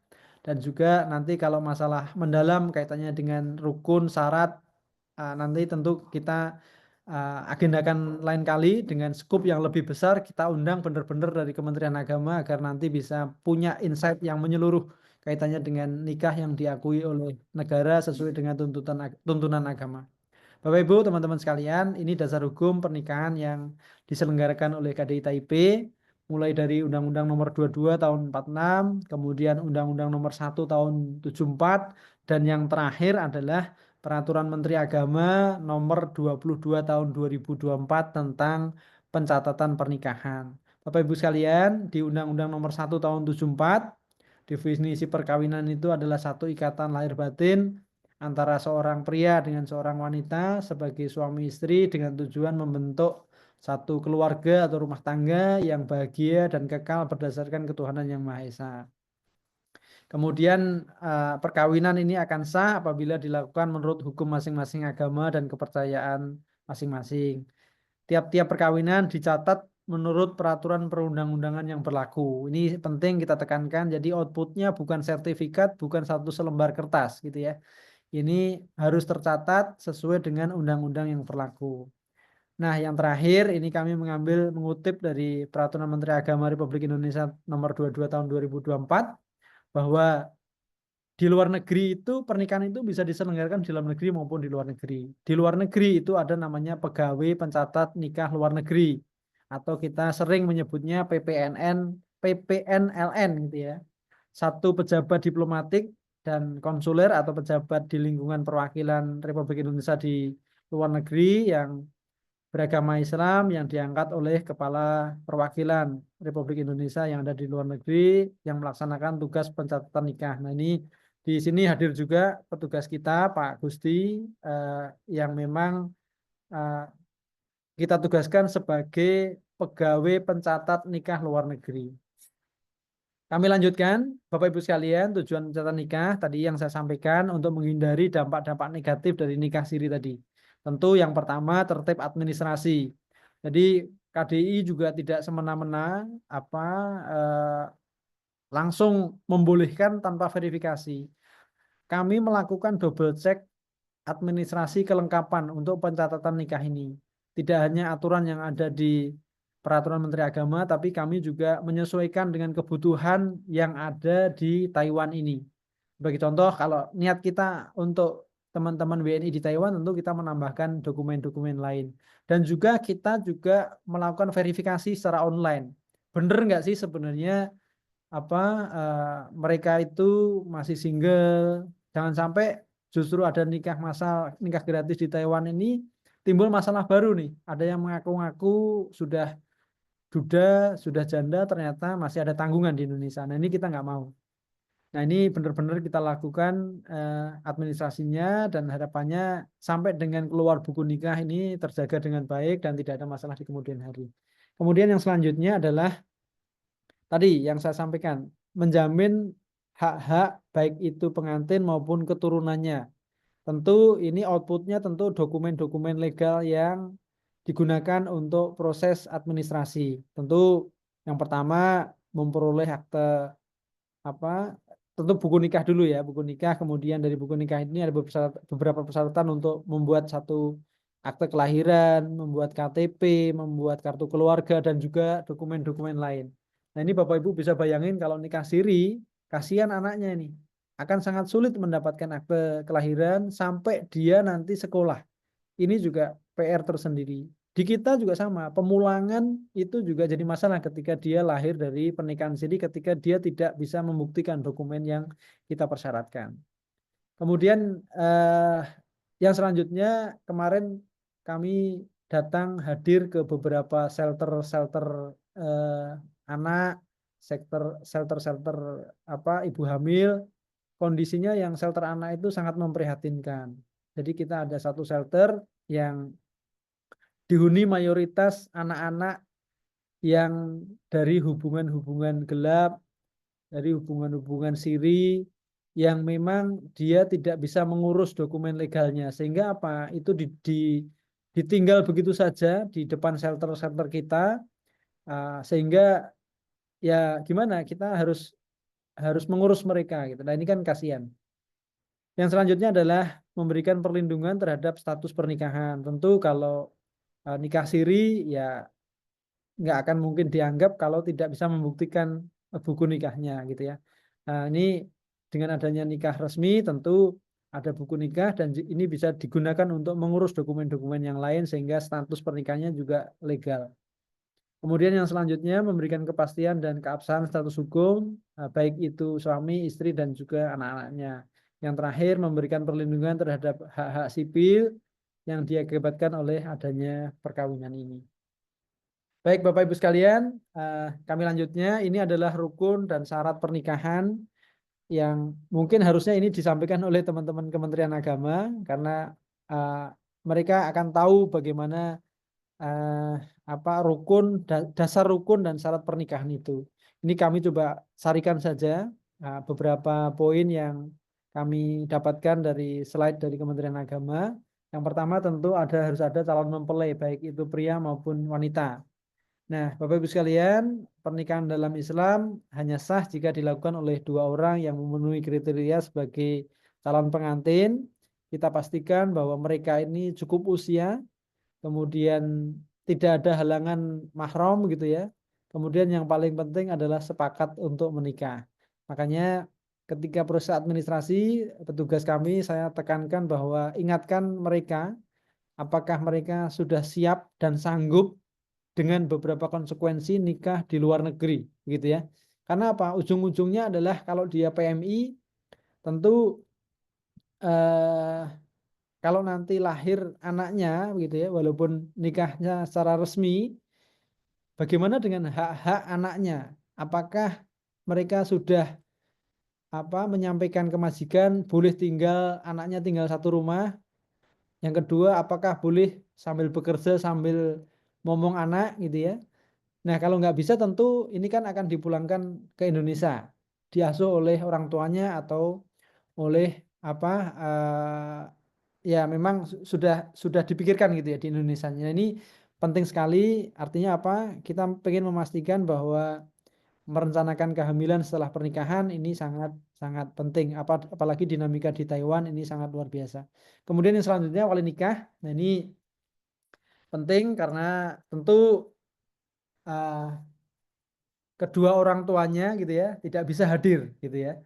Speaker 5: Dan juga nanti kalau masalah mendalam kaitannya dengan rukun, syarat, nanti tentu kita agendakan lain kali dengan skup yang lebih besar. Kita undang benar-benar dari Kementerian Agama agar nanti bisa punya insight yang menyeluruh kaitannya dengan nikah yang diakui oleh negara sesuai dengan tuntunan agama. Bapak Ibu, teman-teman sekalian, ini dasar hukum pernikahan yang diselenggarakan oleh KDI Taipei mulai dari Undang-Undang Nomor 22 tahun 46, kemudian Undang-Undang Nomor 1 tahun 74, dan yang terakhir adalah Peraturan Menteri Agama Nomor 22 tahun 2024 tentang pencatatan pernikahan. Bapak Ibu sekalian, di Undang-Undang Nomor 1 tahun 74, definisi perkawinan itu adalah satu ikatan lahir batin antara seorang pria dengan seorang wanita sebagai suami istri dengan tujuan membentuk satu keluarga atau rumah tangga yang bahagia dan kekal berdasarkan ketuhanan yang Maha Esa. Kemudian perkawinan ini akan sah apabila dilakukan menurut hukum masing-masing agama dan kepercayaan masing-masing. Tiap-tiap perkawinan dicatat menurut peraturan perundang-undangan yang berlaku. Ini penting kita tekankan. Jadi outputnya bukan sertifikat, bukan satu selembar kertas gitu ya. Ini harus tercatat sesuai dengan undang-undang yang berlaku. Nah, yang terakhir ini kami mengutip dari Peraturan Menteri Agama Republik Indonesia Nomor 22 tahun 2024 bahwa di luar negeri itu pernikahan itu bisa diselenggarakan di dalam negeri maupun di luar negeri. Di luar negeri itu ada namanya pegawai pencatat nikah luar negeri atau kita sering menyebutnya PPNLN gitu ya. Satu pejabat diplomatik dan konsuler atau pejabat di lingkungan perwakilan Republik Indonesia di luar negeri yang beragama Islam yang diangkat oleh Kepala Perwakilan Republik Indonesia yang ada di luar negeri yang melaksanakan tugas pencatatan nikah. Nah, ini di sini hadir juga petugas kita Pak Gusti yang memang kita tugaskan sebagai pegawai pencatat nikah luar negeri. Kami lanjutkan, Bapak Ibu sekalian, tujuan pencatatan nikah tadi yang saya sampaikan untuk menghindari dampak-dampak negatif dari nikah siri tadi. Tentu yang pertama tertib administrasi. Jadi KDI juga tidak semena-mena langsung membolehkan tanpa verifikasi. Kami melakukan double check administrasi kelengkapan untuk pencatatan nikah ini. Tidak hanya aturan yang ada di Peraturan Menteri Agama, tapi kami juga menyesuaikan dengan kebutuhan yang ada di Taiwan ini. Bagi contoh, kalau niat kita untuk teman-teman WNI di Taiwan, tentu kita menambahkan dokumen-dokumen lain. Dan juga kita juga melakukan verifikasi secara online. bener nggak sih sebenarnya mereka itu masih single. Jangan sampai justru ada nikah gratis di Taiwan ini timbul masalah baru nih. Ada yang mengaku-ngaku sudah duda, sudah janda, ternyata masih ada tanggungan di Indonesia. Nah ini kita nggak mau. Nah ini benar-benar kita lakukan administrasinya dan harapannya sampai dengan keluar buku nikah ini terjaga dengan baik dan tidak ada masalah di kemudian hari. Kemudian yang selanjutnya adalah tadi yang saya sampaikan, menjamin hak-hak baik itu pengantin maupun keturunannya. Tentu ini outputnya tentu dokumen-dokumen legal yang digunakan untuk proses administrasi. Tentu yang pertama memperoleh akte tentu buku nikah dulu ya, buku nikah. Kemudian dari buku nikah ini ada beberapa persyaratan untuk membuat satu akte kelahiran, membuat KTP, membuat kartu keluarga dan juga dokumen-dokumen lain. Nah ini Bapak Ibu bisa bayangin kalau nikah siri, kasihan anaknya ini. Akan sangat sulit mendapatkan akte kelahiran sampai dia nanti sekolah. Ini juga PR tersendiri. Di kita juga sama, pemulangan itu juga jadi masalah ketika dia lahir dari pernikahan siri, ketika dia tidak bisa membuktikan dokumen yang kita persyaratkan. Kemudian yang selanjutnya kemarin kami datang hadir ke beberapa shelter anak, shelter ibu hamil. Kondisinya yang shelter anak itu sangat memprihatinkan. Jadi kita ada satu shelter yang dihuni mayoritas anak-anak yang dari hubungan-hubungan gelap, dari hubungan-hubungan siri, yang memang dia tidak bisa mengurus dokumen legalnya. Sehingga itu ditinggal begitu saja di depan shelter-shelter kita, sehingga ya gimana, kita harus mengurus mereka gitu. Nah ini kan kasihan. Yang selanjutnya adalah memberikan perlindungan terhadap status pernikahan. Tentu kalau nikah siri ya nggak akan mungkin dianggap kalau tidak bisa membuktikan buku nikahnya gitu ya. Nah ini dengan adanya nikah resmi tentu ada buku nikah dan ini bisa digunakan untuk mengurus dokumen-dokumen yang lain sehingga status pernikahannya juga legal. Kemudian yang selanjutnya memberikan kepastian dan keabsahan status hukum baik itu suami, istri dan juga anak-anaknya. Yang terakhir memberikan perlindungan terhadap hak-hak sipil yang diakibatkan oleh adanya perkawinan ini. Baik Bapak Ibu sekalian, kami lanjutnya ini adalah rukun dan syarat pernikahan yang mungkin harusnya ini disampaikan oleh teman-teman Kementerian Agama karena mereka akan tahu bagaimana dasar rukun dan syarat pernikahan itu. Ini kami coba sarikan saja beberapa poin yang kami dapatkan dari slide dari Kementerian Agama. Yang pertama tentu harus ada calon mempelai baik itu pria maupun wanita. Nah, Bapak Ibu sekalian, pernikahan dalam Islam hanya sah jika dilakukan oleh dua orang yang memenuhi kriteria sebagai calon pengantin. Kita pastikan bahwa mereka ini cukup usia, kemudian tidak ada halangan mahram gitu ya. Kemudian yang paling penting adalah sepakat untuk menikah. Makanya ketika proses administrasi, petugas kami saya tekankan bahwa ingatkan mereka apakah mereka sudah siap dan sanggup dengan beberapa konsekuensi nikah di luar negeri gitu ya. Karena apa? Ujung-ujungnya adalah kalau dia PMI tentu kalau nanti lahir anaknya gitu ya, walaupun nikahnya secara resmi, bagaimana dengan hak-hak anaknya? Apakah mereka sudah menyampaikan ke majikan boleh anaknya tinggal satu rumah? Yang kedua, apakah boleh sambil bekerja sambil ngomong anak gitu ya? Nah, kalau nggak bisa tentu ini kan akan dipulangkan ke Indonesia, diasuh oleh orang tuanya atau oleh ya memang sudah dipikirkan gitu ya di Indonesia. Nah, ini penting sekali, artinya apa? Kita ingin memastikan bahwa merencanakan kehamilan setelah pernikahan ini sangat sangat penting. Apalagi dinamika di Taiwan ini sangat luar biasa. Kemudian yang selanjutnya wali nikah. Nah, ini penting karena tentu kedua orang tuanya gitu ya tidak bisa hadir gitu ya.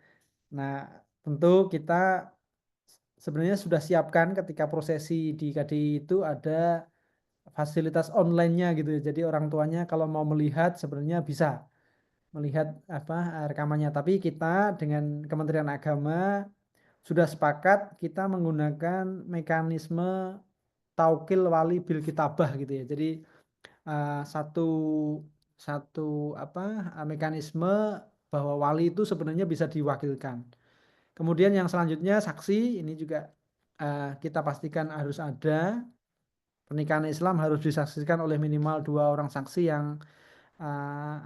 Speaker 5: Nah, tentu kita sebenarnya sudah siapkan ketika prosesi di KDI itu ada fasilitas online-nya gitu ya. Jadi orang tuanya kalau mau melihat sebenarnya bisa melihat rekamannya. Tapi kita dengan Kementerian Agama sudah sepakat kita menggunakan mekanisme taukil wali bil kitabah gitu ya. Jadi satu mekanisme bahwa wali itu sebenarnya bisa diwakilkan. Kemudian yang selanjutnya saksi ini juga kita pastikan harus ada. Pernikahan Islam harus disaksikan oleh minimal 2 orang saksi yang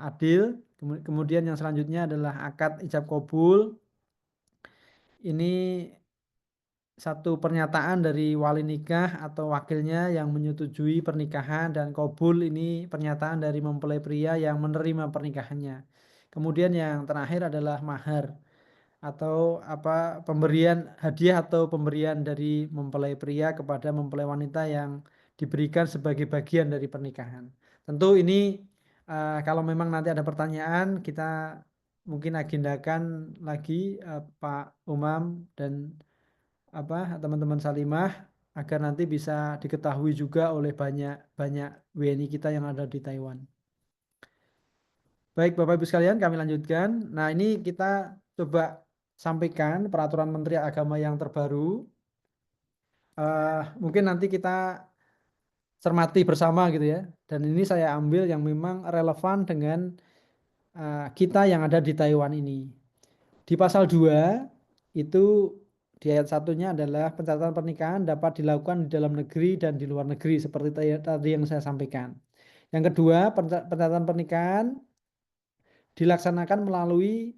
Speaker 5: adil. Kemudian yang selanjutnya adalah akad ijab kabul. Ini satu pernyataan dari wali nikah atau wakilnya yang menyetujui pernikahan, dan kabul ini pernyataan dari mempelai pria yang menerima pernikahannya. Kemudian yang terakhir adalah mahar atau pemberian hadiah atau pemberian dari mempelai pria kepada mempelai wanita yang diberikan sebagai bagian dari pernikahan. Tentu ini kalau memang nanti ada pertanyaan, kita mungkin agendakan lagi Pak Umam dan teman-teman Salimah agar nanti bisa diketahui juga oleh banyak WNI kita yang ada di Taiwan. Baik Bapak Ibu sekalian, kami lanjutkan. Nah, ini kita coba sampaikan peraturan Menteri Agama yang terbaru. Mungkin nanti kita cermati bersama gitu ya. Dan ini saya ambil yang memang relevan dengan kita yang ada di Taiwan ini. Di pasal 2 itu di ayat 1-nya adalah pencatatan pernikahan dapat dilakukan di dalam negeri dan di luar negeri seperti tadi yang saya sampaikan. Yang kedua, pencatatan pernikahan dilaksanakan melalui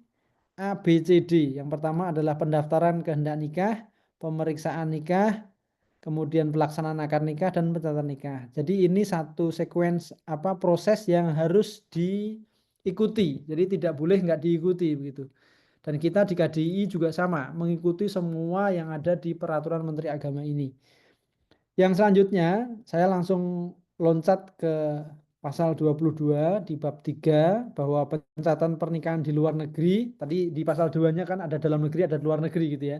Speaker 5: ABCD. Yang pertama adalah pendaftaran kehendak nikah, pemeriksaan nikah, kemudian pelaksanaan akad nikah dan pencatatan nikah. Jadi ini satu sequence proses yang harus diikuti. Jadi tidak boleh nggak diikuti begitu. Dan kita di KDI juga sama, mengikuti semua yang ada di peraturan Menteri Agama ini. Yang selanjutnya, saya langsung loncat ke pasal 22 di bab 3 bahwa pencatatan pernikahan di luar negeri, tadi di pasal 2-nya kan ada dalam negeri, ada luar negeri gitu ya.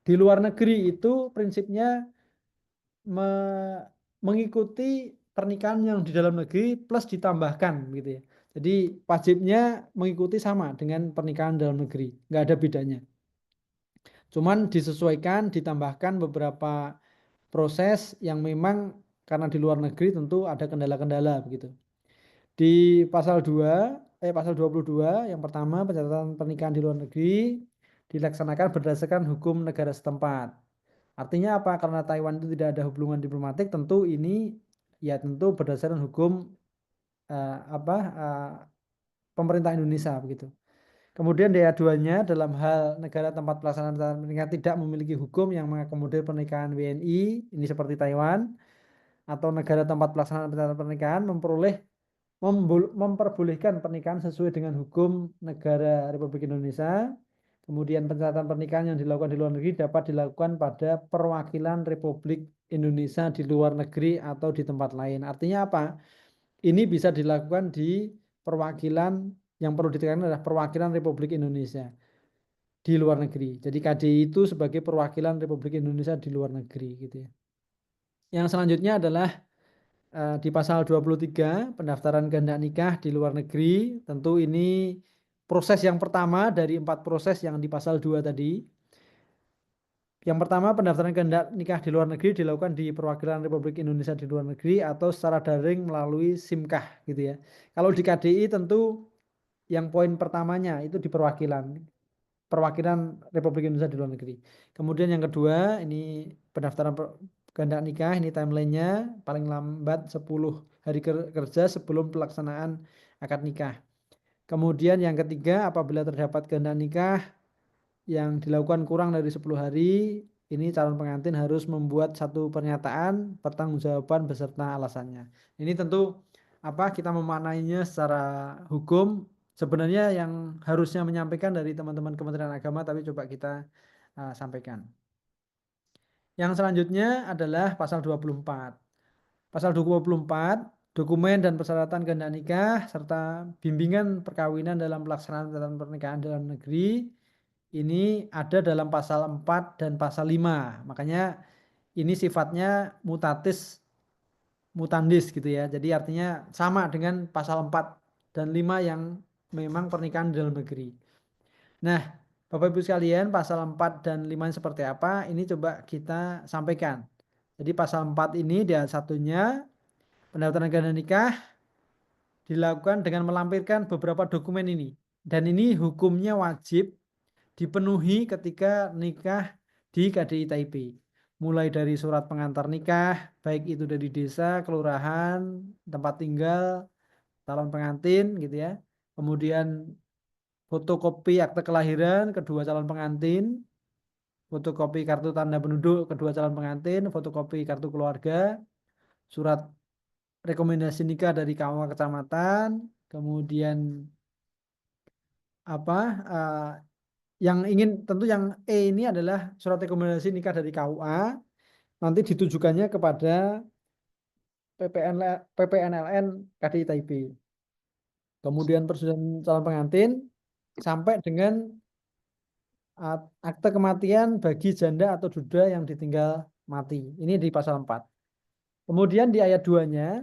Speaker 5: Di luar negeri itu prinsipnya mengikuti pernikahan yang di dalam negeri plus ditambahkan gitu ya. Jadi wajibnya mengikuti sama dengan pernikahan dalam negeri, nggak ada bedanya. Cuman disesuaikan, ditambahkan beberapa proses yang memang karena di luar negeri tentu ada kendala-kendala begitu. Di pasal 22 yang pertama, pencatatan pernikahan di luar negeri dilaksanakan berdasarkan hukum negara setempat. Artinya apa? Karena Taiwan itu tidak ada hubungan diplomatik, tentu ini ya tentu berdasarkan hukum pemerintah Indonesia begitu. Kemudian di ayat 2-nya dalam hal negara tempat pelaksanaan pernikahan tidak memiliki hukum yang mengakomodir pernikahan WNI, ini seperti Taiwan, atau negara tempat pelaksanaan pernikahan memperbolehkan pernikahan sesuai dengan hukum negara Republik Indonesia. Kemudian pencatatan pernikahan yang dilakukan di luar negeri dapat dilakukan pada perwakilan Republik Indonesia di luar negeri atau di tempat lain. Artinya apa? Ini bisa dilakukan di perwakilan, yang perlu ditekankan adalah perwakilan Republik Indonesia di luar negeri. Jadi KDI itu sebagai perwakilan Republik Indonesia di luar negeri gitu ya. Yang selanjutnya adalah di pasal 23 pendaftaran kehendak nikah di luar negeri. Tentu ini proses yang pertama dari 4 proses yang di pasal 2 tadi. Yang pertama, pendaftaran kehendak nikah di luar negeri dilakukan di perwakilan Republik Indonesia di luar negeri atau secara daring melalui SIMKAH gitu ya. Kalau di KDI tentu yang poin pertamanya itu di perwakilan Republik Indonesia di luar negeri. Kemudian yang kedua, ini pendaftaran kehendak nikah, ini timelinenya paling lambat 10 hari kerja sebelum pelaksanaan akad nikah. Kemudian yang ketiga, apabila terdapat kehendak nikah yang dilakukan kurang dari 10 hari, ini calon pengantin harus membuat satu pernyataan pertanggungjawaban beserta alasannya. Ini tentu kita memaknainya secara hukum. Sebenarnya yang harusnya menyampaikan dari teman-teman Kementerian Agama, tapi coba kita sampaikan. Yang selanjutnya adalah pasal 24. Pasal 24, dokumen dan persyaratan kehendak nikah serta bimbingan perkawinan dalam pelaksanaan pernikahan dalam negeri ini ada dalam pasal 4 dan pasal 5. Makanya ini sifatnya mutatis mutandis gitu ya. Jadi artinya sama dengan pasal 4 dan 5 yang memang pernikahan di dalam negeri. Nah, Bapak Ibu sekalian, pasal 4 dan 5 seperti apa? Ini coba kita sampaikan. Jadi pasal 4 ini dia satunya pendaftaran agenda nikah dilakukan dengan melampirkan beberapa dokumen ini. Dan ini hukumnya wajib dipenuhi ketika nikah di KDI Taipei. Mulai dari surat pengantar nikah, baik itu dari desa, kelurahan, tempat tinggal, calon pengantin gitu ya. Kemudian fotokopi akte kelahiran kedua calon pengantin, fotokopi kartu tanda penduduk kedua calon pengantin, fotokopi kartu keluarga, surat rekomendasi nikah dari KUA kecamatan, kemudian apa yang tentu yang E ini adalah surat rekomendasi nikah dari KUA, nanti ditujukannya kepada PPNLN KDI Taipei. Kemudian persetujuan calon pengantin sampai dengan akte kematian bagi janda atau duda yang ditinggal mati. Ini di pasal 4. Kemudian di ayat 2-nya,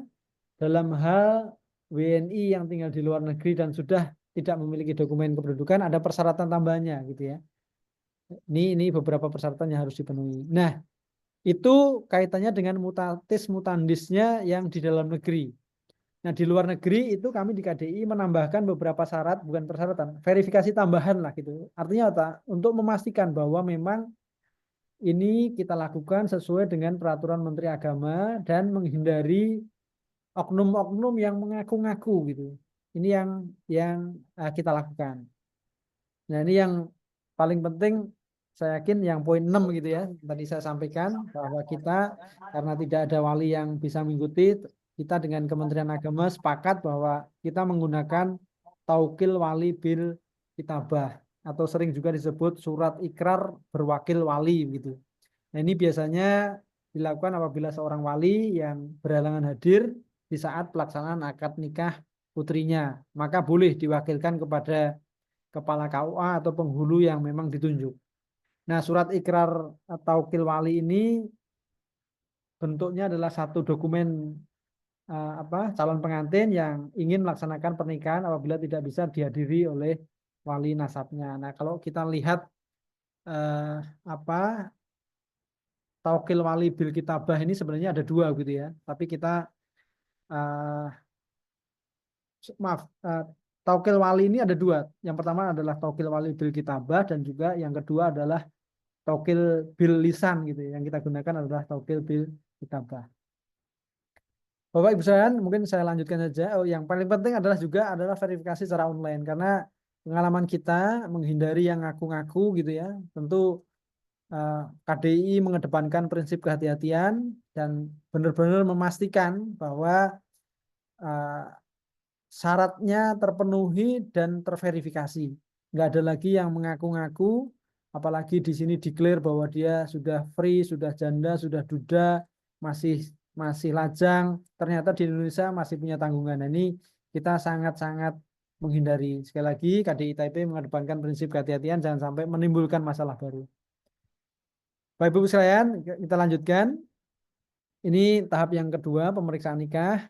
Speaker 5: dalam hal WNI yang tinggal di luar negeri dan sudah tidak memiliki dokumen kependudukan, ada persyaratan tambahannya gitu ya. Ini beberapa persyaratan yang harus dipenuhi. Nah, itu kaitannya dengan mutatis mutandisnya yang di dalam negeri. Nah, di luar negeri itu kami di KDI menambahkan beberapa syarat, bukan persyaratan, verifikasi tambahan lah gitu. Artinya apa? Untuk memastikan bahwa memang ini kita lakukan sesuai dengan peraturan Menteri Agama dan menghindari oknum-oknum yang mengaku-ngaku gitu. Ini yang kita lakukan. Nah, ini yang paling penting saya yakin yang poin 6 gitu ya. Tadi saya sampaikan bahwa kita karena tidak ada wali yang bisa mengikuti, kita dengan Kementerian Agama sepakat bahwa kita menggunakan taukil wali bil kitabah atau sering juga disebut surat ikrar berwakil wali gitu. Nah, ini biasanya dilakukan apabila seorang wali yang berhalangan hadir di saat pelaksanaan akad nikah putrinya, maka boleh diwakilkan kepada kepala KUA atau penghulu yang memang ditunjuk. Nah, surat ikrar taukil wali ini bentuknya adalah satu dokumen calon pengantin yang ingin melaksanakan pernikahan apabila tidak bisa dihadiri oleh wali nasabnya. Nah, kalau kita lihat taukil wali bil kitabah ini sebenarnya ada 2 gitu ya. Tapi kita taukil wali ini ada 2. Yang pertama adalah taukil wali bil kitabah dan juga yang kedua adalah taukil bil lisan gitu. Yang kita gunakan adalah taukil bil kitabah. Bapak Ibu sekalian, mungkin saya lanjutkan saja. Yang paling penting adalah verifikasi secara online karena pengalaman kita menghindari yang ngaku-ngaku gitu ya. Tentu KDI mengedepankan prinsip kehati-hatian dan benar-benar memastikan bahwa syaratnya terpenuhi dan terverifikasi. Nggak ada lagi yang mengaku-ngaku, apalagi di sini declare bahwa dia sudah free, sudah janda, sudah duda, masih lajang. Ternyata di Indonesia masih punya tanggungan. Nah, ini kita sangat-sangat menghindari. Sekali lagi, KDI Taipei mengedepankan prinsip kehati-hatian, jangan sampai menimbulkan masalah baru. Bapak Ibu sekalian, kita lanjutkan. Ini tahap yang kedua, pemeriksaan nikah.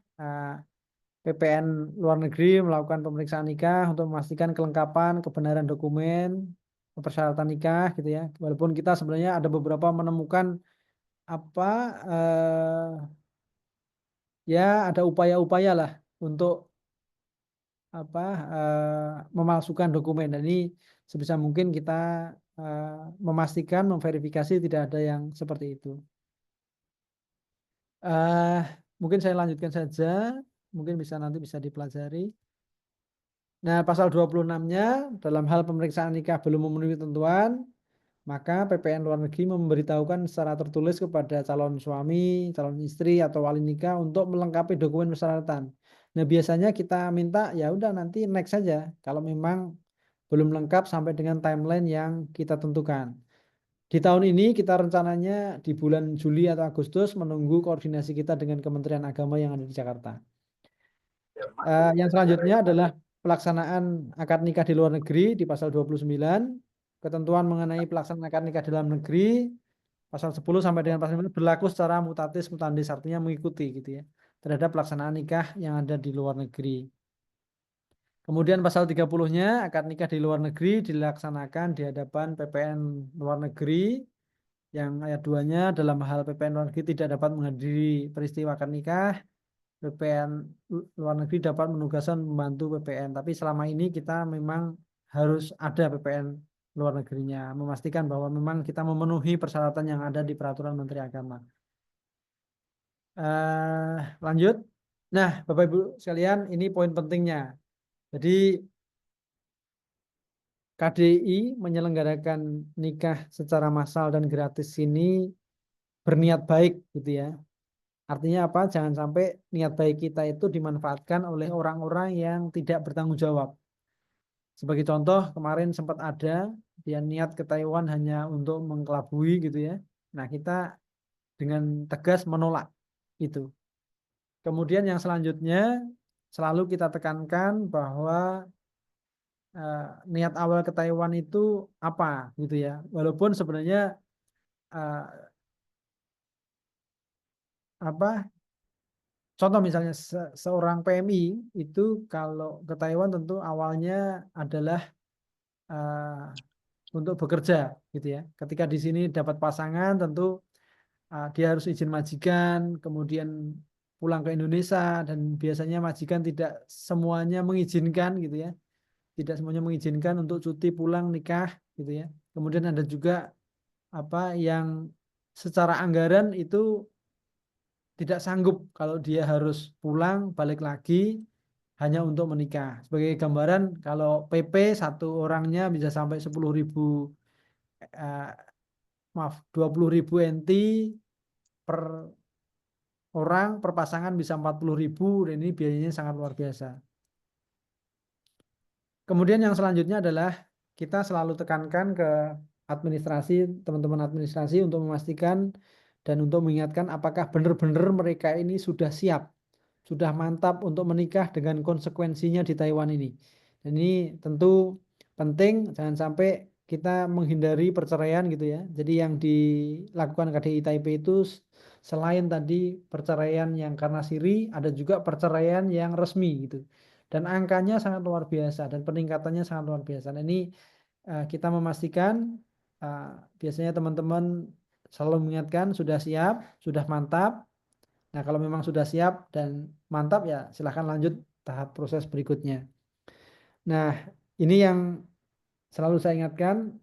Speaker 5: PPN luar negeri melakukan pemeriksaan nikah untuk memastikan kelengkapan, kebenaran dokumen, persyaratan nikah gitu ya. Walaupun kita sebenarnya ada beberapa menemukan ya ada upaya-upaya lah untuk memalsukan dokumen. Dan ini sebisa mungkin kita memastikan, memverifikasi tidak ada yang seperti itu. Mungkin saya lanjutkan saja, mungkin nanti bisa dipelajari. Nah, pasal 26-nya dalam hal pemeriksaan nikah belum memenuhi ketentuan, maka PPN luar negeri memberitahukan secara tertulis kepada calon suami, calon istri atau wali nikah untuk melengkapi dokumen persyaratan. Nah, biasanya kita minta ya udah nanti next saja kalau memang belum lengkap sampai dengan timeline yang kita tentukan. Di tahun ini kita rencananya di bulan Juli atau Agustus menunggu koordinasi kita dengan Kementerian Agama yang ada di Jakarta. Yang selanjutnya adalah pelaksanaan akad nikah di luar negeri di pasal 29, ketentuan mengenai pelaksanaan akad nikah di dalam negeri pasal 10 sampai dengan pasal 9 berlaku secara mutatis mutandis, artinya mengikuti gitu ya. terhadap pelaksanaan nikah yang ada di luar negeri. Kemudian pasal 30-nya, akad nikah di luar negeri dilaksanakan di hadapan PPN luar negeri, yang ayat 2-nya dalam hal PPN luar negeri tidak dapat menghadiri peristiwa akad nikah, PPN luar negeri dapat menugaskan membantu PPN. Tapi selama ini kita memang harus ada PPN luar negerinya, memastikan bahwa memang kita memenuhi persyaratan yang ada di peraturan Menteri Agama. Lanjut. Nah, Bapak Ibu sekalian, ini poin pentingnya. Jadi KDI menyelenggarakan nikah secara massal dan gratis ini berniat baik gitu ya. Artinya apa? Jangan sampai niat baik kita itu dimanfaatkan oleh orang-orang yang tidak bertanggung jawab. Sebagai contoh, kemarin sempat ada dia niat ke Taiwan hanya untuk mengkelabui gitu ya. Nah, kita dengan tegas menolak itu. Kemudian yang selanjutnya selalu kita tekankan bahwa niat awal ke Taiwan itu apa gitu ya. Walaupun sebenarnya apa contoh misalnya seorang PMI itu kalau ke Taiwan tentu awalnya adalah untuk bekerja gitu ya. Ketika di sini dapat pasangan tentu dia harus izin majikan, kemudian pulang ke Indonesia dan biasanya majikan tidak semuanya mengizinkan gitu ya. Tidak semuanya mengizinkan untuk cuti pulang nikah gitu ya. Kemudian ada juga apa yang secara anggaran itu tidak sanggup kalau dia harus pulang balik lagi hanya untuk menikah. Sebagai gambaran kalau PP satu orangnya bisa sampai 10.000 maaf 20.000 NT per orang, per pasangan bisa 40.000 dan ini biayanya sangat luar biasa. Kemudian yang selanjutnya adalah kita selalu tekankan ke administrasi, teman-teman administrasi untuk memastikan dan untuk mengingatkan apakah benar-benar mereka ini sudah siap, sudah mantap untuk menikah dengan konsekuensinya di Taiwan ini. Dan ini tentu penting, jangan sampai kita menghindari perceraian gitu ya. Jadi yang dilakukan KDI Taipei itu selain tadi perceraian yang karena siri, ada juga perceraian yang resmi gitu. Dan angkanya sangat luar biasa dan peningkatannya sangat luar biasa. Nah, ini kita memastikan biasanya teman-teman selalu mengingatkan sudah siap, sudah mantap. Nah, kalau memang sudah siap dan mantap ya silahkan lanjut tahap proses berikutnya. Nah, ini yang selalu saya ingatkan.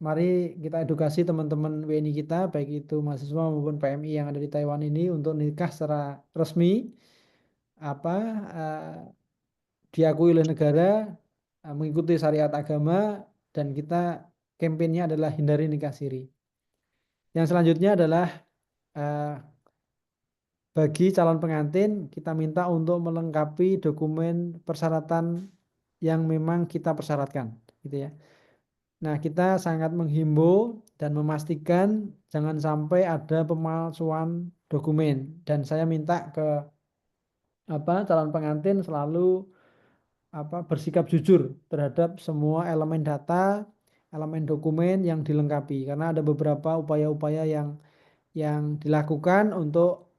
Speaker 5: Mari kita edukasi teman-teman WNI kita, baik itu mahasiswa maupun PMI yang ada di Taiwan ini untuk nikah secara resmi, diakui oleh negara, mengikuti syariat agama, dan kita kampanyenya adalah hindari nikah siri. Yang selanjutnya adalah bagi calon pengantin kita minta untuk melengkapi dokumen persyaratan yang memang kita persyaratkan, gitu ya. Nah, kita sangat menghimbau dan memastikan jangan sampai ada pemalsuan dokumen. Dan saya minta ke calon pengantin selalu bersikap jujur terhadap semua elemen data, elemen dokumen yang dilengkapi. Karena ada beberapa upaya-upaya yang dilakukan untuk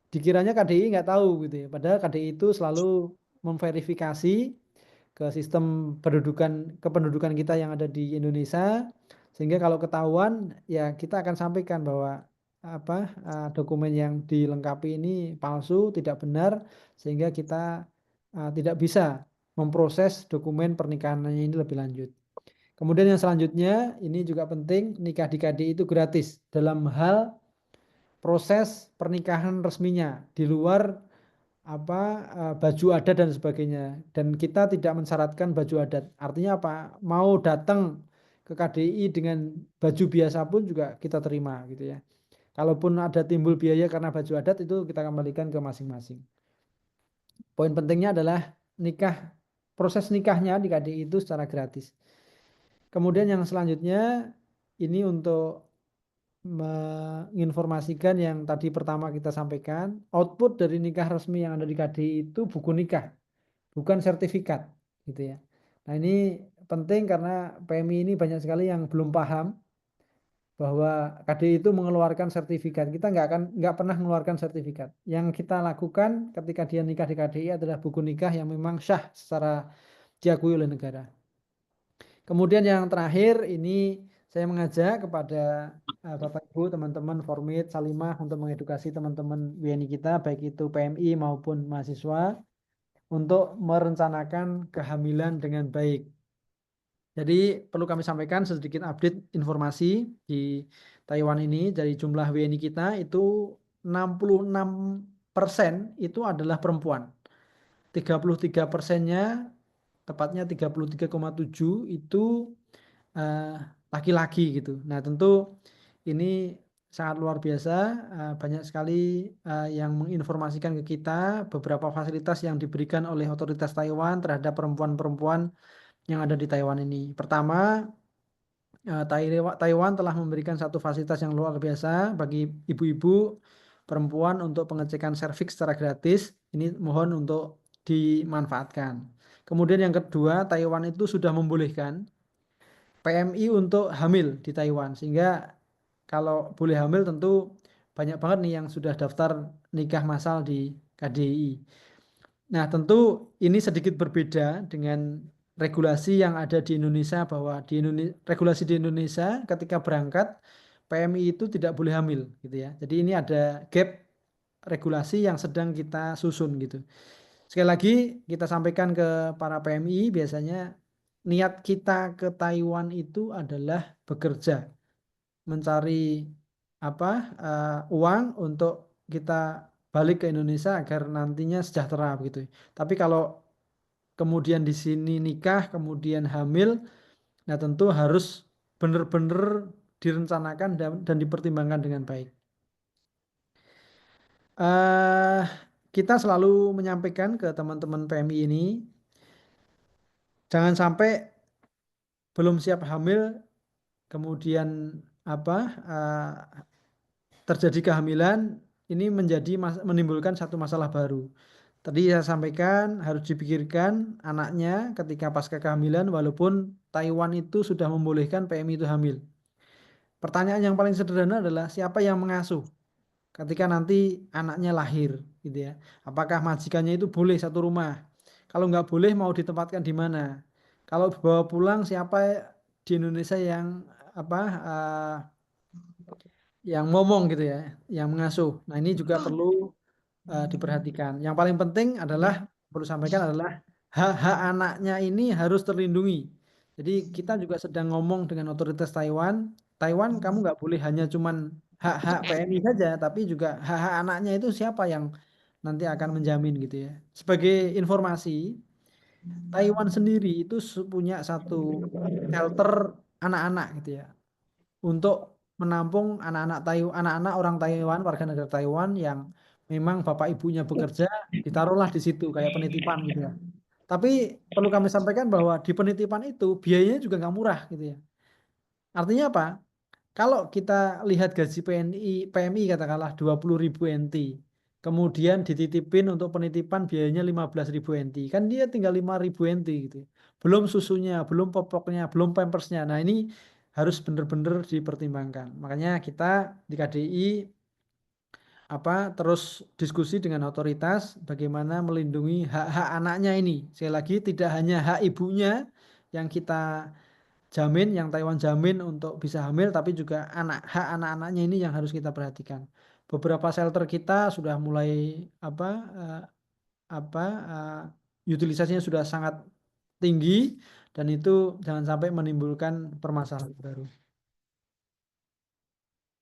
Speaker 5: dikiranya KDI nggak tahu gitu ya. Padahal KDI itu selalu memverifikasi ke sistem kependudukan kita yang ada di Indonesia, sehingga kalau ketahuan ya kita akan sampaikan bahwa dokumen yang dilengkapi ini palsu, tidak benar, sehingga kita tidak bisa memproses dokumen pernikahannya ini lebih lanjut. Kemudian yang selanjutnya ini juga penting, nikah di KDI itu gratis dalam hal proses pernikahan resminya di luar baju adat dan sebagainya, dan kita tidak mensyaratkan baju adat. Artinya apa? Mau datang ke KDI dengan baju biasa pun juga kita terima gitu ya. Kalaupun ada timbul biaya karena baju adat itu kita kembalikan ke masing-masing. Poin pentingnya adalah proses nikahnya di KDI itu secara gratis. Kemudian yang selanjutnya ini untuk menginformasikan yang tadi pertama kita sampaikan, output dari nikah resmi yang ada di KDI itu buku nikah, bukan sertifikat gitu ya. Nah, ini penting karena PMI ini banyak sekali yang belum paham bahwa KDI itu mengeluarkan sertifikat. Kita nggak pernah mengeluarkan sertifikat. Yang kita lakukan ketika dia nikah di KDI adalah buku nikah yang memang syah secara diakui oleh negara. Kemudian yang terakhir ini saya mengajak kepada Bapak Ibu, teman-teman Formid, Salimah untuk mengedukasi teman-teman WNI kita, baik itu PMI maupun mahasiswa, untuk merencanakan kehamilan dengan baik. Jadi perlu kami sampaikan sedikit update informasi di Taiwan ini, dari jumlah WNI kita itu 66% itu adalah perempuan. 33%-nya, tepatnya 33,7 itu laki-laki gitu. Nah tentu ini sangat luar biasa, banyak sekali yang menginformasikan ke kita beberapa fasilitas yang diberikan oleh otoritas Taiwan terhadap perempuan-perempuan yang ada di Taiwan ini. Pertama, Taiwan telah memberikan satu fasilitas yang luar biasa bagi ibu-ibu perempuan untuk pengecekan serviks secara gratis. Ini mohon untuk dimanfaatkan. Kemudian yang kedua, Taiwan itu sudah membolehkan PMI untuk hamil di Taiwan, sehingga kalau boleh hamil tentu banyak banget nih yang sudah daftar nikah massal di KDI. Nah, tentu ini sedikit berbeda dengan regulasi yang ada di Indonesia, bahwa regulasi di Indonesia ketika berangkat PMI itu tidak boleh hamil gitu ya. Jadi ini ada gap regulasi yang sedang kita susun gitu. Sekali lagi kita sampaikan ke para PMI, biasanya niat kita ke Taiwan itu adalah bekerja, mencari uang untuk kita balik ke Indonesia agar nantinya sejahtera begitu. Tapi kalau kemudian di sini nikah, kemudian hamil, nah tentu harus benar-benar direncanakan dan dipertimbangkan dengan baik. Kita selalu menyampaikan ke teman-teman PMI ini, jangan sampai belum siap hamil, kemudian terjadi kehamilan, ini menimbulkan satu masalah baru. Tadi saya sampaikan harus dipikirkan anaknya ketika pasca kehamilan, walaupun Taiwan itu sudah membolehkan PMI itu hamil. Pertanyaan yang paling sederhana adalah siapa yang mengasuh ketika nanti anaknya lahir gitu ya. Apakah majikannya itu boleh satu rumah? Kalau nggak boleh mau ditempatkan di mana? Kalau bawa pulang siapa di Indonesia yang yang ngomong gitu ya, yang mengasuh. Nah ini juga perlu diperhatikan. Yang paling penting adalah perlu sampaikan adalah hak-hak anaknya ini harus terlindungi. Jadi kita juga sedang ngomong dengan otoritas Taiwan. Taiwan, kamu nggak boleh hanya cuman hak-hak PMI saja, tapi juga hak-hak anaknya itu siapa yang nanti akan menjamin gitu ya. Sebagai informasi, Taiwan sendiri itu punya satu shelter anak-anak gitu ya, untuk menampung anak-anak orang Taiwan, warga negara Taiwan yang memang bapak ibunya bekerja, ditaruhlah di situ kayak penitipan gitu ya. Tapi perlu kami sampaikan bahwa di penitipan itu biayanya juga nggak murah gitu ya. Artinya apa? Kalau kita lihat gaji PMI katakanlah 20.000 NT, kemudian dititipin untuk penitipan biayanya 15.000 NT, kan dia tinggal 5.000 NT gitu. Belum susunya, belum popoknya, belum pampersnya. Nah ini harus benar-benar dipertimbangkan. Makanya kita di KDI terus diskusi dengan otoritas bagaimana melindungi hak-hak anaknya ini. Sekali lagi tidak hanya hak ibunya yang kita jamin, yang Taiwan jamin untuk bisa hamil, tapi juga hak anak-anaknya ini yang harus kita perhatikan. Beberapa shelter kita sudah mulai utilisasinya sudah sangat tinggi, dan itu jangan sampai menimbulkan permasalahan baru.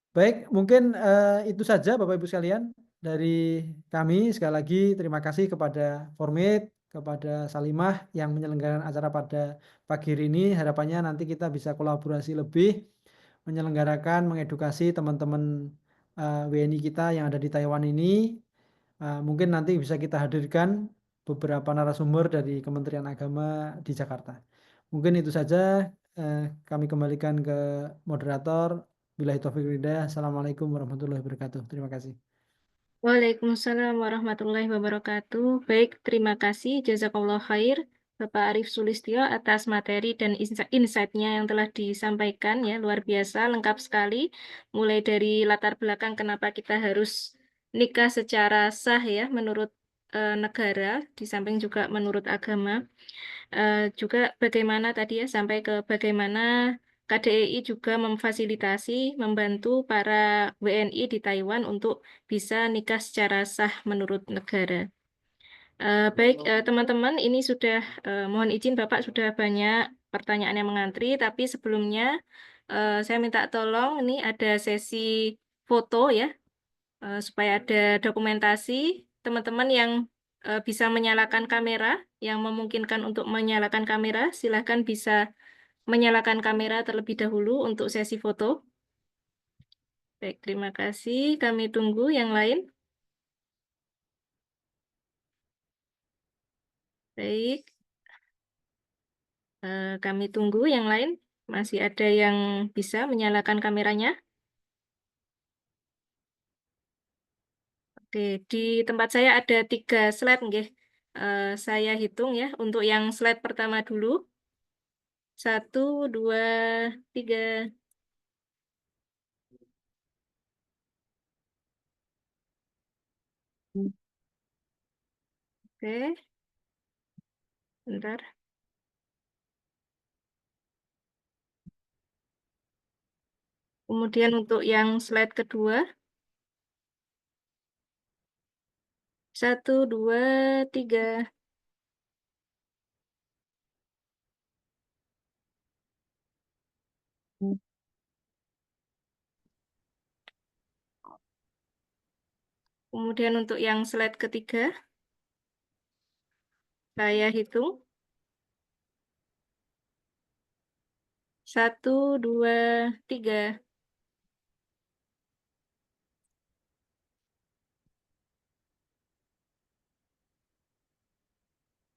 Speaker 5: Baik, mungkin itu saja Bapak Ibu sekalian dari kami. Sekali lagi terima kasih kepada Formid, kepada Salimah yang menyelenggarakan acara pada pagi hari ini. Harapannya nanti kita bisa kolaborasi lebih, menyelenggarakan, mengedukasi teman-teman WNI kita yang ada di Taiwan ini. Mungkin nanti bisa kita hadirkan beberapa narasumber dari Kementerian Agama di Jakarta. Mungkin itu saja, kami kembalikan ke moderator. Billahi taufiq wal hidayah. Assalamualaikum warahmatullahi wabarakatuh. Terima kasih.
Speaker 1: Waalaikumsalam warahmatullahi wabarakatuh. Baik, terima kasih. Jazakallah khair Bapak Arif Sulistyo atas materi dan insight-nya yang telah disampaikan ya, luar biasa, lengkap sekali. Mulai dari latar belakang kenapa kita harus nikah secara sah ya menurut negara, di samping juga menurut agama. Juga bagaimana tadi ya sampai ke bagaimana KDEI juga memfasilitasi, membantu para WNI di Taiwan untuk bisa nikah secara sah menurut negara. Baik, teman-teman, ini sudah mohon izin Bapak sudah banyak pertanyaan yang mengantri, tapi sebelumnya saya minta tolong ini ada sesi foto ya, supaya ada dokumentasi. Teman-teman yang bisa menyalakan kamera, yang memungkinkan untuk menyalakan kamera, silahkan bisa menyalakan kamera terlebih dahulu untuk sesi foto. Baik, terima kasih. Kami tunggu yang lain. Baik. Kami tunggu yang lain. Masih ada yang bisa menyalakan kameranya? Oke, di tempat saya ada 3 slide, nggih. Saya hitung ya, untuk yang slide pertama dulu. 1, 2, 3. Oke, bentar. Kemudian untuk yang slide kedua. 1, 2, 3. Kemudian untuk yang slide ketiga, saya hitung. 1, 2, 3.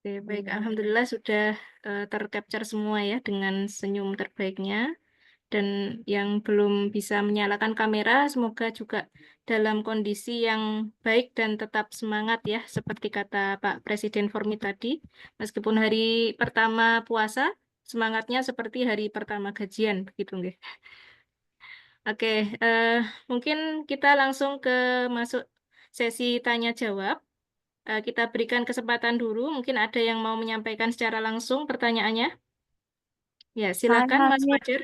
Speaker 1: Oke, baik. Alhamdulillah sudah tercapture semua ya dengan senyum terbaiknya. Dan yang belum bisa menyalakan kamera, semoga juga dalam kondisi yang baik dan tetap semangat ya, seperti kata Pak Presiden Formi tadi. Meskipun hari pertama puasa, semangatnya seperti hari pertama gajian, begitu nggih. Oke, mungkin kita langsung ke masuk sesi tanya jawab. Kita berikan kesempatan dulu, mungkin ada yang mau menyampaikan secara langsung pertanyaannya. Ya, silakan Mas
Speaker 6: Hai,
Speaker 1: Fajar.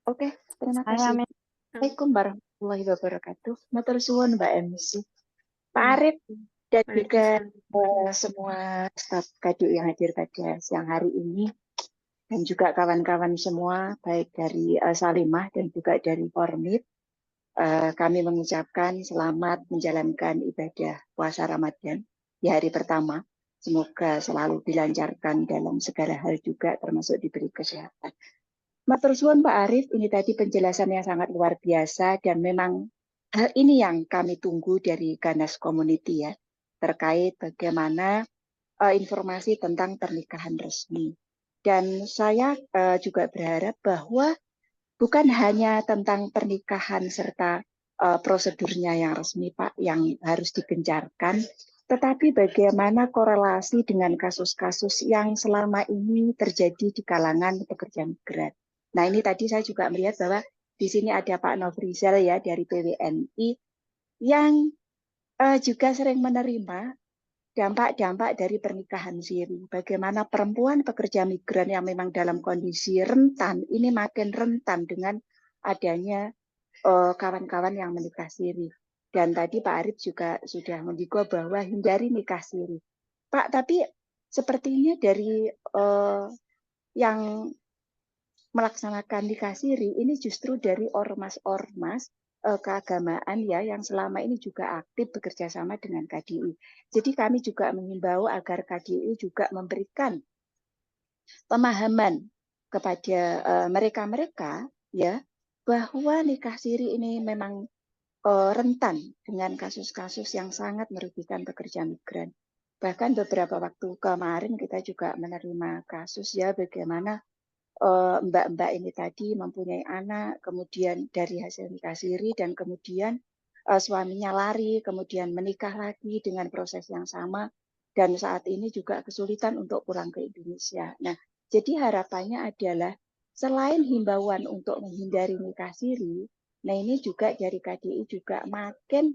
Speaker 6: oke, terima
Speaker 7: Saya
Speaker 6: kasih.
Speaker 7: Amin.
Speaker 6: Assalamualaikum warahmatullahi wabarakatuh. Matur suwun Mbak MC, Pak
Speaker 1: Hmm.
Speaker 6: Arif, dan juga
Speaker 1: Waalaikumsalam.
Speaker 6: semua staf KDU yang hadir pada siang hari ini, dan juga kawan-kawan semua, baik dari Salimah dan juga dari Formit. Kami mengucapkan selamat menjalankan ibadah puasa Ramadan di hari pertama. Semoga selalu dilancarkan dalam segala hal juga, termasuk diberi kesehatan. Matur suwun Pak Arif, ini tadi penjelasannya sangat luar biasa dan memang hal ini yang kami tunggu dari Ganas Community ya, terkait bagaimana informasi tentang pernikahan resmi. Dan saya juga berharap bahwa bukan hanya tentang pernikahan serta prosedurnya yang resmi Pak, yang harus digencarkan, tetapi bagaimana korelasi dengan kasus-kasus yang selama ini terjadi di kalangan pekerja migran. Nah ini tadi saya juga melihat bahwa di sini ada Pak Nofrizal ya dari PWNI yang juga sering menerima dampak-dampak dari pernikahan siri. Bagaimana perempuan pekerja migran yang memang dalam kondisi rentan, ini makin rentan dengan adanya kawan-kawan yang menikah siri. Dan tadi Pak Arif juga sudah menggigo bahwa hindari nikah siri. Pak, tapi sepertinya dari yang melaksanakan nikah siri ini justru dari ormas-ormas keagamaan ya yang selama ini juga aktif bekerja sama dengan KDI. Jadi kami juga mengimbau agar KDI juga memberikan pemahaman kepada mereka-mereka ya bahwa nikah siri ini memang rentan dengan kasus-kasus yang sangat merugikan pekerja migran. Bahkan beberapa waktu kemarin kita juga menerima kasus ya bagaimana mbak-mbak ini tadi mempunyai anak, kemudian dari hasil nikah siri dan kemudian suaminya lari, kemudian menikah lagi dengan proses yang sama. dan saat ini juga kesulitan untuk pulang ke Indonesia. Nah, jadi harapannya adalah selain himbauan untuk menghindari nikah siri, nah ini juga dari KDI juga makin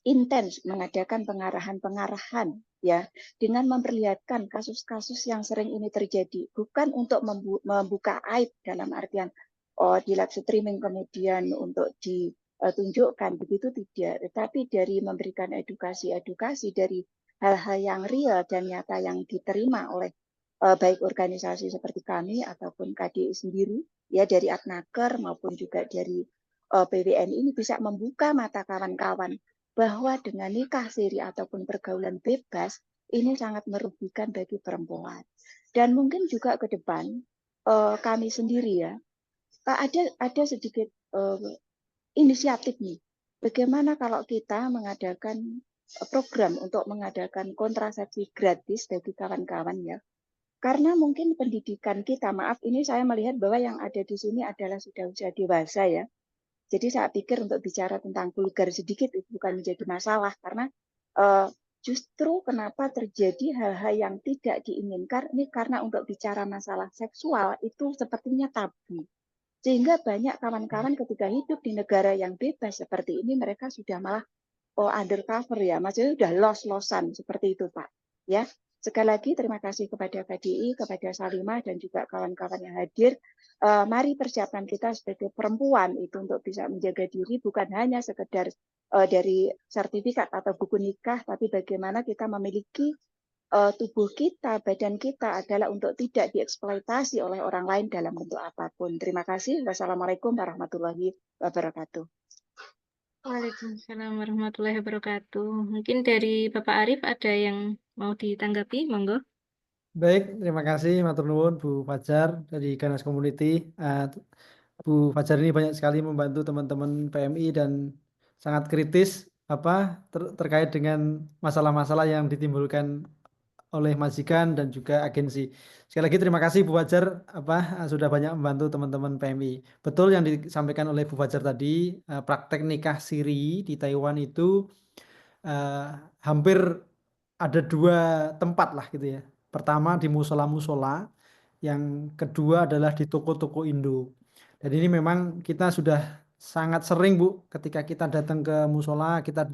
Speaker 6: intens mengadakan pengarahan-pengarahan ya dengan memperlihatkan kasus-kasus yang sering ini terjadi, bukan untuk membuka aib dalam artian di live streaming kemudian untuk ditunjukkan, begitu tidak, tetapi dari memberikan edukasi dari hal-hal yang real dan nyata yang diterima oleh baik organisasi seperti kami ataupun KDI sendiri ya, dari Adnaker maupun juga dari PWN ini bisa membuka mata kawan-kawan bahwa dengan nikah siri ataupun pergaulan bebas ini sangat merugikan bagi perempuan. Dan mungkin juga ke depan kami sendiri ya ada sedikit inisiatif nih. Bagaimana kalau kita mengadakan program untuk mengadakan kontrasepsi gratis bagi kawan-kawan ya. Karena mungkin pendidikan kita, maaf ini saya melihat bahwa yang ada di sini adalah sudah usia dewasa ya. Jadi saya pikir untuk bicara tentang vulgar sedikit itu bukan menjadi masalah karena justru kenapa terjadi hal-hal yang tidak diinginkan ini karena untuk bicara masalah seksual itu sepertinya tabu. Sehingga banyak kawan-kawan ketika hidup di negara yang bebas seperti ini mereka sudah malah undercover ya, maksudnya sudah los-losan seperti itu Pak. Ya, sekali lagi terima kasih kepada KDI, kepada Salimah dan juga kawan-kawan yang hadir. Mari persiapkan kita sebagai perempuan itu untuk bisa menjaga diri bukan hanya sekedar dari sertifikat atau buku nikah, tapi bagaimana kita memiliki tubuh kita, badan kita adalah untuk tidak dieksploitasi oleh orang lain dalam bentuk apapun. Terima kasih. Wassalamualaikum warahmatullahi wabarakatuh.
Speaker 1: Waalaikumsalam warahmatullahi wabarakatuh. Mungkin dari Bapak Arif ada yang mau ditanggapi, monggo.
Speaker 5: Baik, terima kasih Matur nuwun Bu Fajar dari Ganas Community. Bu Fajar ini banyak sekali membantu teman-teman PMI dan sangat kritis terkait dengan masalah-masalah yang ditimbulkan oleh majikan dan juga agensi. Sekali lagi terima kasih Bu Fajar sudah banyak membantu teman-teman PMI. Betul yang disampaikan oleh Bu Fajar tadi, praktek nikah siri di Taiwan itu hampir ada 2 tempat lah gitu ya. Pertama di musola-musola, yang kedua adalah di toko-toko Indo. Dan ini memang kita sudah sangat sering Bu, ketika kita datang ke musola, kita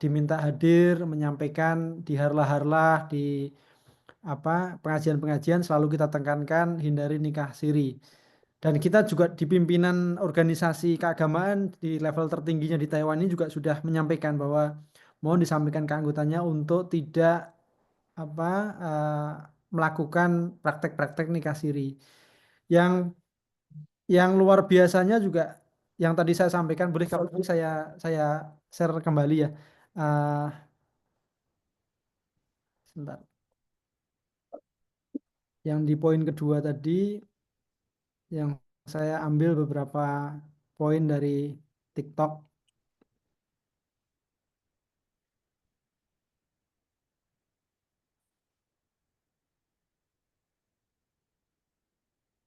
Speaker 5: diminta hadir, menyampaikan di harlah-harlah, di pengajian-pengajian selalu kita tekankan hindari nikah siri. Dan kita juga di pimpinan organisasi keagamaan di level tertingginya di Taiwan ini juga sudah menyampaikan bahwa mohon disampaikan ke anggotanya untuk tidak melakukan praktek-praktek nikah siri. Yang luar biasanya juga yang tadi saya sampaikan, boleh kalau ini saya share kembali ya. Sebentar. Yang di poin kedua tadi, yang saya ambil beberapa poin dari TikTok.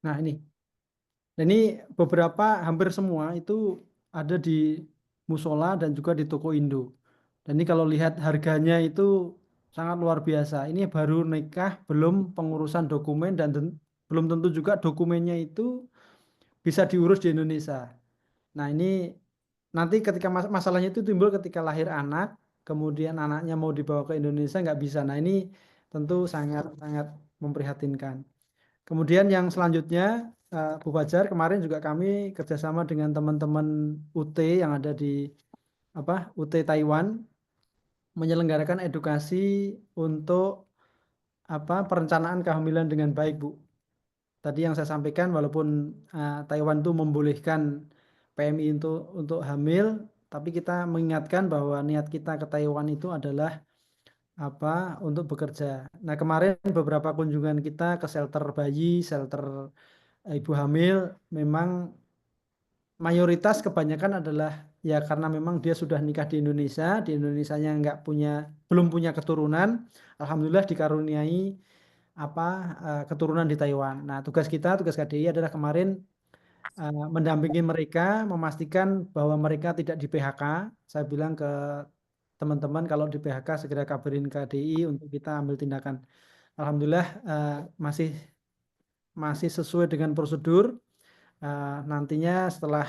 Speaker 5: Nah ini. Dan ini beberapa hampir semua itu ada di musola dan juga di toko Indo. Dan ini kalau lihat harganya itu sangat luar biasa. Ini baru nikah, belum pengurusan dokumen dan belum tentu juga dokumennya itu bisa diurus di Indonesia. Nah ini nanti ketika masalahnya itu timbul ketika lahir anak, kemudian anaknya mau dibawa ke Indonesia nggak bisa. Nah ini tentu sangat-sangat memprihatinkan. Kemudian yang selanjutnya, Bu Fajar, kemarin juga kami kerjasama dengan teman-teman UT yang ada di UT Taiwan, menyelenggarakan edukasi untuk perencanaan kehamilan dengan baik, Bu. Tadi yang saya sampaikan, walaupun Taiwan itu membolehkan PMI untuk hamil, tapi kita mengingatkan bahwa niat kita ke Taiwan itu adalah untuk bekerja. Nah kemarin beberapa kunjungan kita ke shelter bayi, shelter ibu hamil, memang mayoritas kebanyakan adalah ya karena memang dia sudah nikah di Indonesianya belum punya keturunan, alhamdulillah dikaruniai keturunan di Taiwan. Nah tugas KDI adalah kemarin mendampingi mereka, memastikan bahwa mereka tidak di PHK. Saya bilang ke teman-teman kalau di PHK segera kabarin KDI untuk kita ambil tindakan. Alhamdulillah masih sesuai dengan prosedur. Nantinya setelah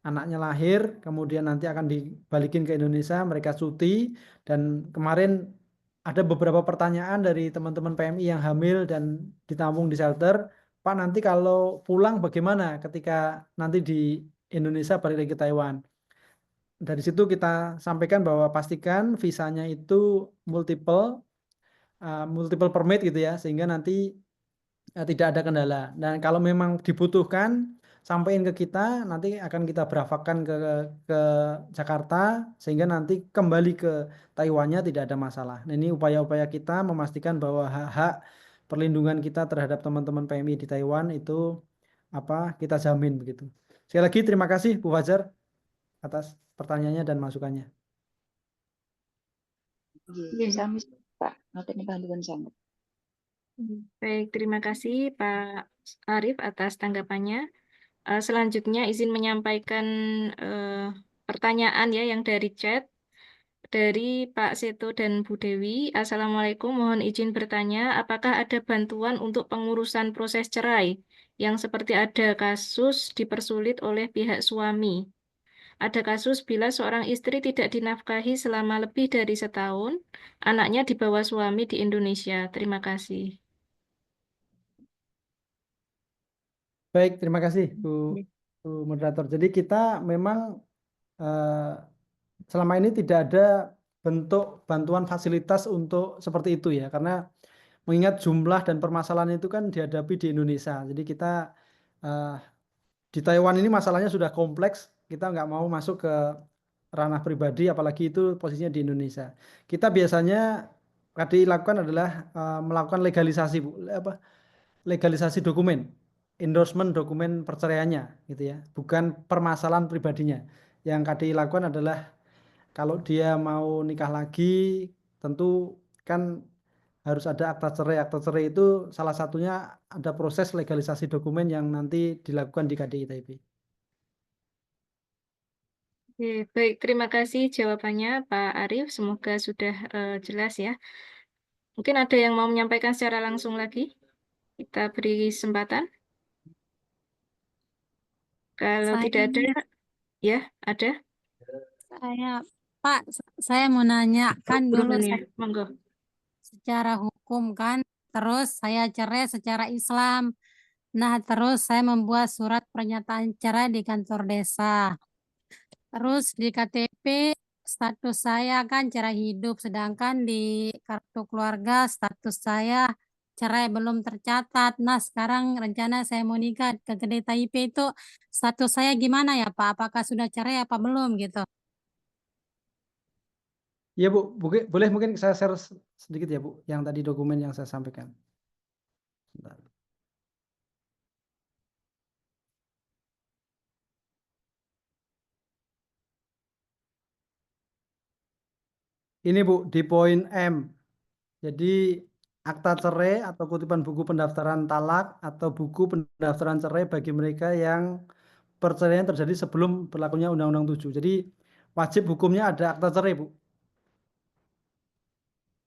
Speaker 5: anaknya lahir, kemudian nanti akan dibalikin ke Indonesia, mereka cuti. Dan kemarin ada beberapa pertanyaan dari teman-teman PMI yang hamil dan ditampung di shelter. Pak, nanti kalau pulang bagaimana ketika nanti di Indonesia balik lagi ke Taiwan? Dari situ kita sampaikan bahwa pastikan visanya itu multiple permit gitu ya, sehingga nanti tidak ada kendala. Dan kalau memang dibutuhkan, sampaikan ke kita, nanti akan kita berafakkan ke Jakarta, sehingga nanti kembali ke Taiwannya tidak ada masalah. Nah, ini upaya-upaya kita memastikan bahwa hak-hak perlindungan kita terhadap teman-teman PMI di Taiwan itu kita jamin begitu. Sekali lagi terima kasih Bu Fajar atas pertanyaannya dan masukannya.
Speaker 6: Iya, sami Pak. Ngoten bantuan sangat.
Speaker 1: Baik, terima kasih Pak Arif atas tanggapannya. Selanjutnya izin menyampaikan pertanyaan ya yang dari chat dari Pak Seto dan Bu Dewi. Assalamualaikum, mohon izin bertanya, apakah ada bantuan untuk pengurusan proses cerai yang seperti ada kasus dipersulit oleh pihak suami? Ada kasus bila seorang istri tidak dinafkahi selama lebih dari setahun, anaknya dibawa suami di Indonesia. Terima kasih.
Speaker 5: Baik, terima kasih Bu Moderator. Jadi kita memang selama ini tidak ada bentuk bantuan fasilitas untuk seperti itu ya, karena mengingat jumlah dan permasalahan itu kan dihadapi di Indonesia. Jadi kita di Taiwan ini masalahnya sudah kompleks, kita nggak mau masuk ke ranah pribadi, apalagi itu posisinya di Indonesia. Kita biasanya KDI lakukan adalah melakukan legalisasi, legalisasi dokumen, endorsement dokumen perceraiannya, gitu ya, bukan permasalahan pribadinya. Yang KDI lakukan adalah kalau dia mau nikah lagi, tentu kan harus ada akta cerai. Akta cerai itu salah satunya ada proses legalisasi dokumen yang nanti dilakukan di KDI TIP.
Speaker 1: Oke, baik, terima kasih jawabannya Pak Arif. Semoga sudah jelas ya. Mungkin ada yang mau menyampaikan secara langsung lagi? Kita beri kesempatan. Kalau tidak ada, ya ada.
Speaker 7: Pak, saya mau nanya, kan dulu
Speaker 1: Buruhannya, monggo.
Speaker 7: secara hukum kan, terus saya cerai secara Islam. Nah, terus saya membuat surat pernyataan cerai di kantor desa. Terus di KTP status saya kan cerai hidup, sedangkan di kartu keluarga status saya cerai belum tercatat. Nah, sekarang rencana saya mau nikah ke Gede TIP itu status saya gimana ya Pak? Apakah sudah cerai apa belum gitu?
Speaker 5: Ya Bu, boleh mungkin saya share sedikit ya Bu, yang tadi dokumen yang saya sampaikan. Bentar. Ini Bu, di poin M. Jadi akta cerai atau kutipan buku pendaftaran talak atau buku pendaftaran cerai bagi mereka yang perceraian terjadi sebelum berlakunya Undang-Undang 7. Jadi wajib hukumnya ada akta cerai, Bu.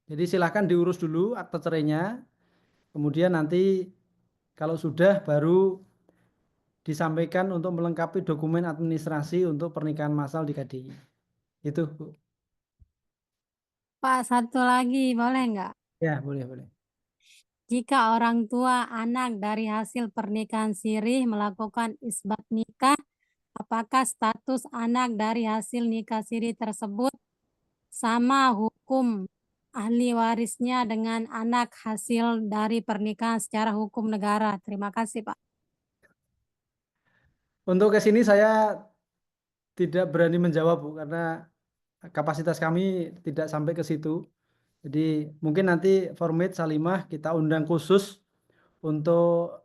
Speaker 5: Jadi silahkan diurus dulu akta cerainya, kemudian nanti kalau sudah baru disampaikan untuk melengkapi dokumen administrasi untuk pernikahan massal di KDI. Itu, Bu.
Speaker 7: Pak, satu lagi boleh nggak?
Speaker 5: Ya, boleh.
Speaker 7: Jika orang tua anak dari hasil pernikahan siri melakukan isbat nikah, apakah status anak dari hasil nikah siri tersebut sama hukum ahli warisnya dengan anak hasil dari pernikahan secara hukum negara? Terima kasih, Pak.
Speaker 5: Untuk ke sini saya tidak berani menjawab, Bu, karena kapasitas kami tidak sampai ke situ. Jadi mungkin nanti Formid Salimah kita undang khusus untuk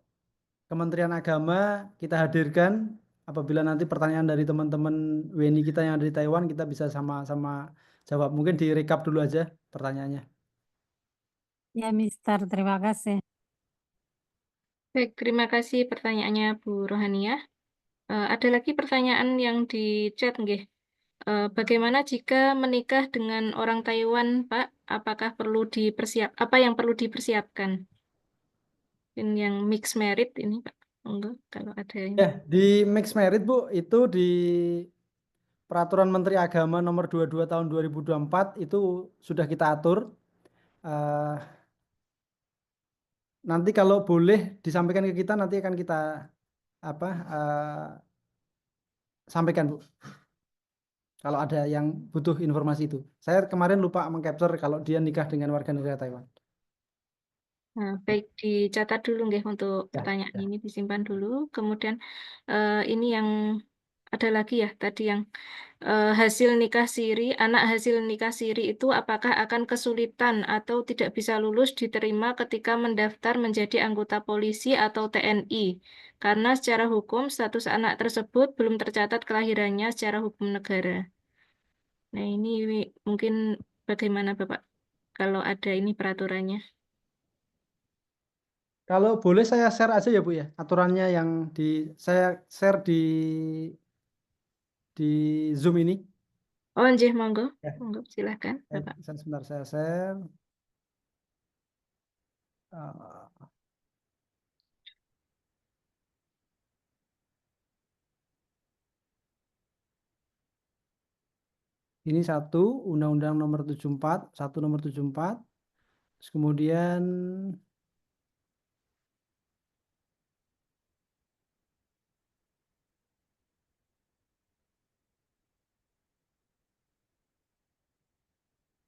Speaker 5: Kementerian Agama, kita hadirkan apabila nanti pertanyaan dari teman-teman WNI kita yang ada di Taiwan, kita bisa sama-sama jawab. Mungkin direkap dulu aja pertanyaannya.
Speaker 7: Ya, Mister. Terima kasih.
Speaker 1: Baik, terima kasih pertanyaannya Bu Rohaniah. Ada lagi pertanyaan yang di chat, nggih. bagaimana jika menikah dengan orang Taiwan, Pak? Apakah perlu apa yang perlu dipersiapkan? Ini yang mixed merit ini, Pak. Monggo, kalau ada ini.
Speaker 5: Ya, di mixed merit Bu, itu di Peraturan Menteri Agama nomor 22 tahun 2024 itu sudah kita atur. Nanti kalau boleh disampaikan ke kita, nanti akan kita sampaikan Bu. Kalau ada yang butuh informasi itu. Saya kemarin lupa mengcapture kalau dia nikah dengan warga negara Taiwan.
Speaker 1: Nah, baik, dicatat dulu nggih untuk
Speaker 5: Ya,
Speaker 1: pertanyaan
Speaker 5: ya.
Speaker 1: ini, disimpan dulu. Kemudian ini yang ada lagi ya, tadi yang hasil nikah siri, anak hasil nikah siri itu apakah akan kesulitan atau tidak bisa lulus diterima ketika mendaftar menjadi anggota polisi atau TNI? Karena secara hukum status anak tersebut belum tercatat kelahirannya secara hukum negara. Nah, ini mungkin bagaimana Bapak kalau ada ini peraturannya?
Speaker 5: Kalau boleh saya share aja ya Bu ya, aturannya yang saya share di Zoom ini.
Speaker 1: Oh, nggih, monggo.
Speaker 5: Ya.
Speaker 1: Monggo, silakan, Bapak.
Speaker 5: Sebentar saya share. Ini satu, Undang-Undang nomor 74, satu nomor 74. Terus kemudian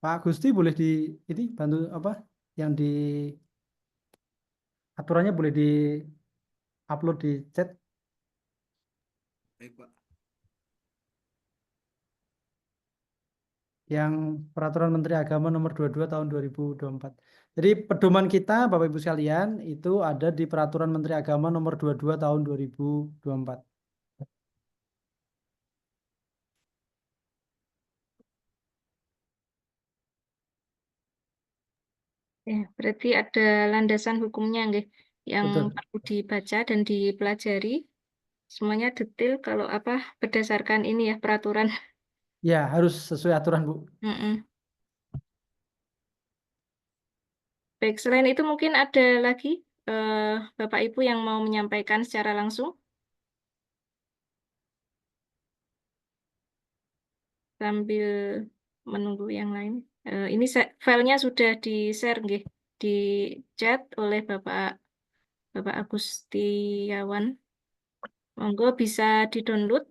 Speaker 5: Pak Gusti boleh ini bantu yang di aturannya boleh di upload di chat.
Speaker 8: Baik, Pak.
Speaker 5: Yang Peraturan Menteri Agama nomor 22 tahun 2024. Jadi pedoman kita Bapak Ibu sekalian itu ada di Peraturan Menteri Agama nomor 22 tahun 2024.
Speaker 1: Berarti ada landasan hukumnya nggih yang
Speaker 5: Betul.
Speaker 1: perlu dibaca dan dipelajari. Semuanya detail kalau berdasarkan ini ya peraturan.
Speaker 5: Ya, harus sesuai aturan, Bu.
Speaker 1: Baik, selain itu mungkin ada lagi Bapak Ibu yang mau menyampaikan secara langsung sambil menunggu yang lain. Ini filenya sudah di-share nggih di chat oleh Bapak Agustiawan. Monggo bisa di-download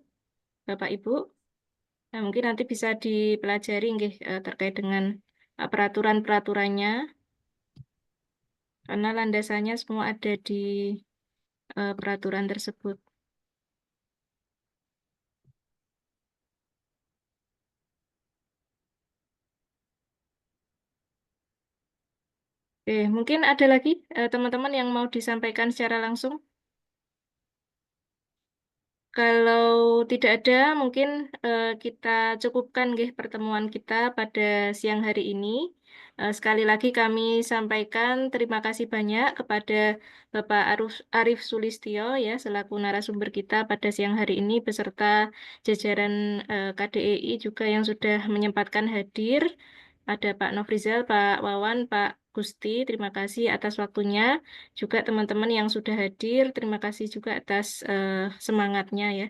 Speaker 1: Bapak Ibu. Nah, mungkin nanti bisa dipelajari nggih terkait dengan peraturan-peraturannya. Karena landasannya semua ada di peraturan tersebut. Oke, mungkin ada lagi teman-teman yang mau disampaikan secara langsung. Kalau tidak ada, mungkin kita cukupkan nggih pertemuan kita pada siang hari ini. Sekali lagi kami sampaikan terima kasih banyak kepada Bapak Arif Sulistyo ya selaku narasumber kita pada siang hari ini beserta jajaran KDEI juga yang sudah menyempatkan hadir. Ada Pak Nofrizal, Pak Wawan, Pak Gusti, terima kasih atas waktunya. Juga teman-teman yang sudah hadir, terima kasih juga atas semangatnya ya.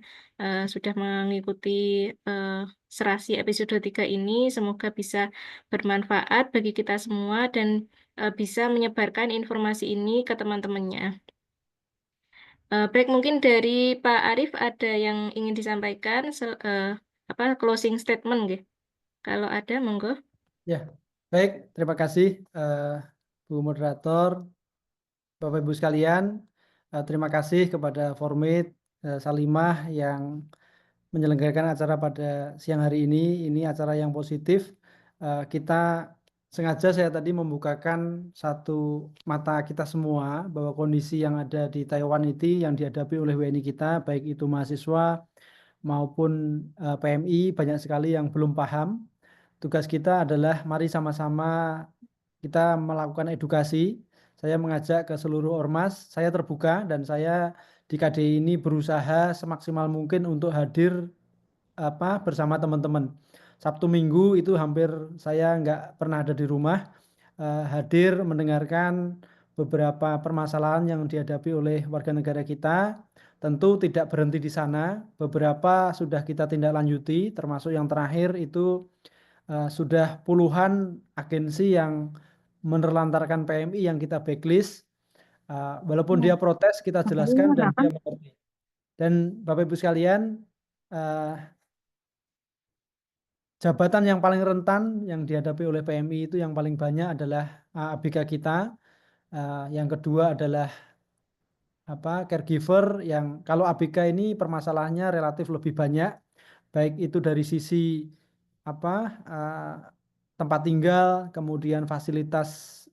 Speaker 1: Sudah mengikuti serasi episode 3 ini. Semoga bisa bermanfaat bagi kita semua dan bisa menyebarkan informasi ini ke teman-temannya. Baik, mungkin dari Pak Arif ada yang ingin disampaikan, closing statement gitu. Kalau ada, monggo.
Speaker 5: Ya, baik. Terima kasih Bu Moderator, Bapak Ibu sekalian. Terima kasih kepada Formid Salimah yang menyelenggarakan acara pada siang hari ini. Ini acara yang positif. Kita sengaja saya tadi membukakan satu mata kita semua bahwa kondisi yang ada di Taiwan itu yang dihadapi oleh WNI kita, baik itu mahasiswa maupun PMI, banyak sekali yang belum paham. Tugas kita adalah mari sama-sama kita melakukan edukasi. Saya mengajak ke seluruh ormas, saya terbuka dan saya di KDI ini berusaha semaksimal mungkin untuk hadir bersama teman-teman. Sabtu Minggu itu hampir saya nggak pernah ada di rumah, hadir mendengarkan beberapa permasalahan yang dihadapi oleh warga negara kita. Tentu tidak berhenti di sana, beberapa sudah kita tindak lanjuti, termasuk yang terakhir itu sudah puluhan agensi yang menerlantarkan PMI yang kita backlist. Walaupun dia protes, kita jelaskan dan dia mengerti. Dan Bapak Ibu sekalian, jabatan yang paling rentan yang dihadapi oleh PMI itu yang paling banyak adalah ABK kita. Yang kedua adalah caregiver, yang kalau ABK ini permasalahannya relatif lebih banyak, baik itu dari sisi tempat tinggal, kemudian fasilitas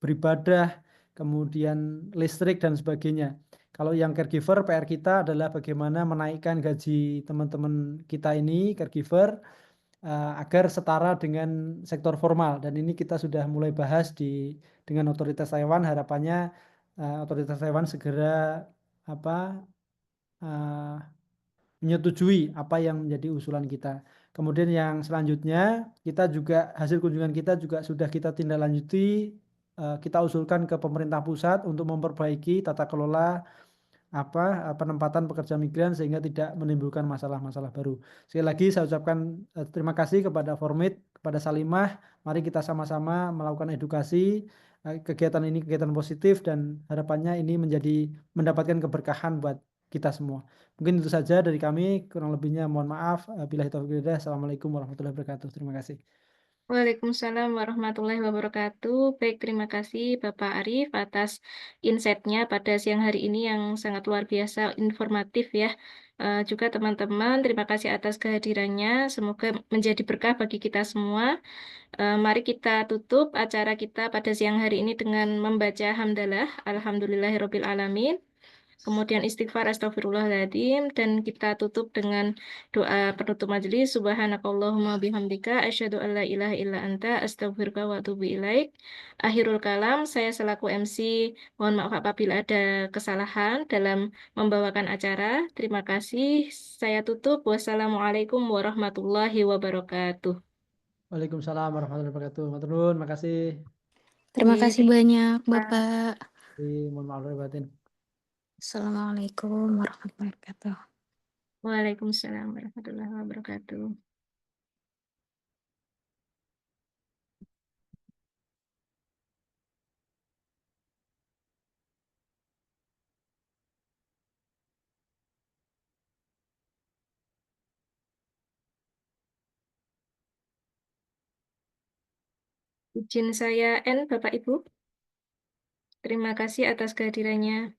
Speaker 5: beribadah, kemudian listrik dan sebagainya. Kalau yang caregiver, PR kita adalah bagaimana menaikkan gaji teman-teman kita ini caregiver agar setara dengan sektor formal, dan ini kita sudah mulai bahas dengan otoritas Taiwan. Harapannya otoritas Taiwan segera menyetujui apa yang menjadi usulan kita. Kemudian yang selanjutnya, kita juga hasil kunjungan kita juga sudah kita tindak lanjuti, kita usulkan ke pemerintah pusat untuk memperbaiki tata kelola penempatan pekerja migran sehingga tidak menimbulkan masalah-masalah baru. Sekali lagi saya ucapkan terima kasih kepada Formit, kepada Salimah. Mari kita sama-sama melakukan edukasi. Kegiatan ini kegiatan positif dan harapannya ini mendapatkan keberkahan buat kita semua. Mungkin itu saja dari kami, kurang lebihnya mohon maaf. Billahi taufiq wal hidayah. Assalamualaikum warahmatullahi wabarakatuh. Terima kasih.
Speaker 1: Waalaikumsalam warahmatullahi wabarakatuh. Baik, terima kasih Bapak Arif atas insight-nya pada siang hari ini yang sangat luar biasa informatif ya. Juga teman-teman, terima kasih atas kehadirannya. Semoga menjadi berkah bagi kita semua. Mari kita tutup acara kita pada siang hari ini dengan membaca hamdalah. Alhamdulillahirabbil alamin. Kemudian istighfar astagfirullahaladzim, dan kita tutup dengan doa penutup majelis. Subhanakallahumma bihamdika asyhadu an la ilaha illa anta astaghfiruka wa atubu ilaik. Akhirul kalam, saya selaku MC mohon maaf apabila ada kesalahan dalam membawakan acara. Terima kasih. Saya tutup. Wassalamualaikum warahmatullahi wabarakatuh.
Speaker 5: Waalaikumsalam warahmatullahi wabarakatuh. Matur nuwun, makasih.
Speaker 4: Terima
Speaker 1: Oke,
Speaker 4: kasih banyak, Bapak.
Speaker 5: Mohon maaf lahir batin.
Speaker 4: Assalamualaikum warahmatullahi wabarakatuh.
Speaker 1: Waalaikumsalam warahmatullahi wabarakatuh. Izin saya N, Bapak Ibu. Terima kasih atas kehadirannya.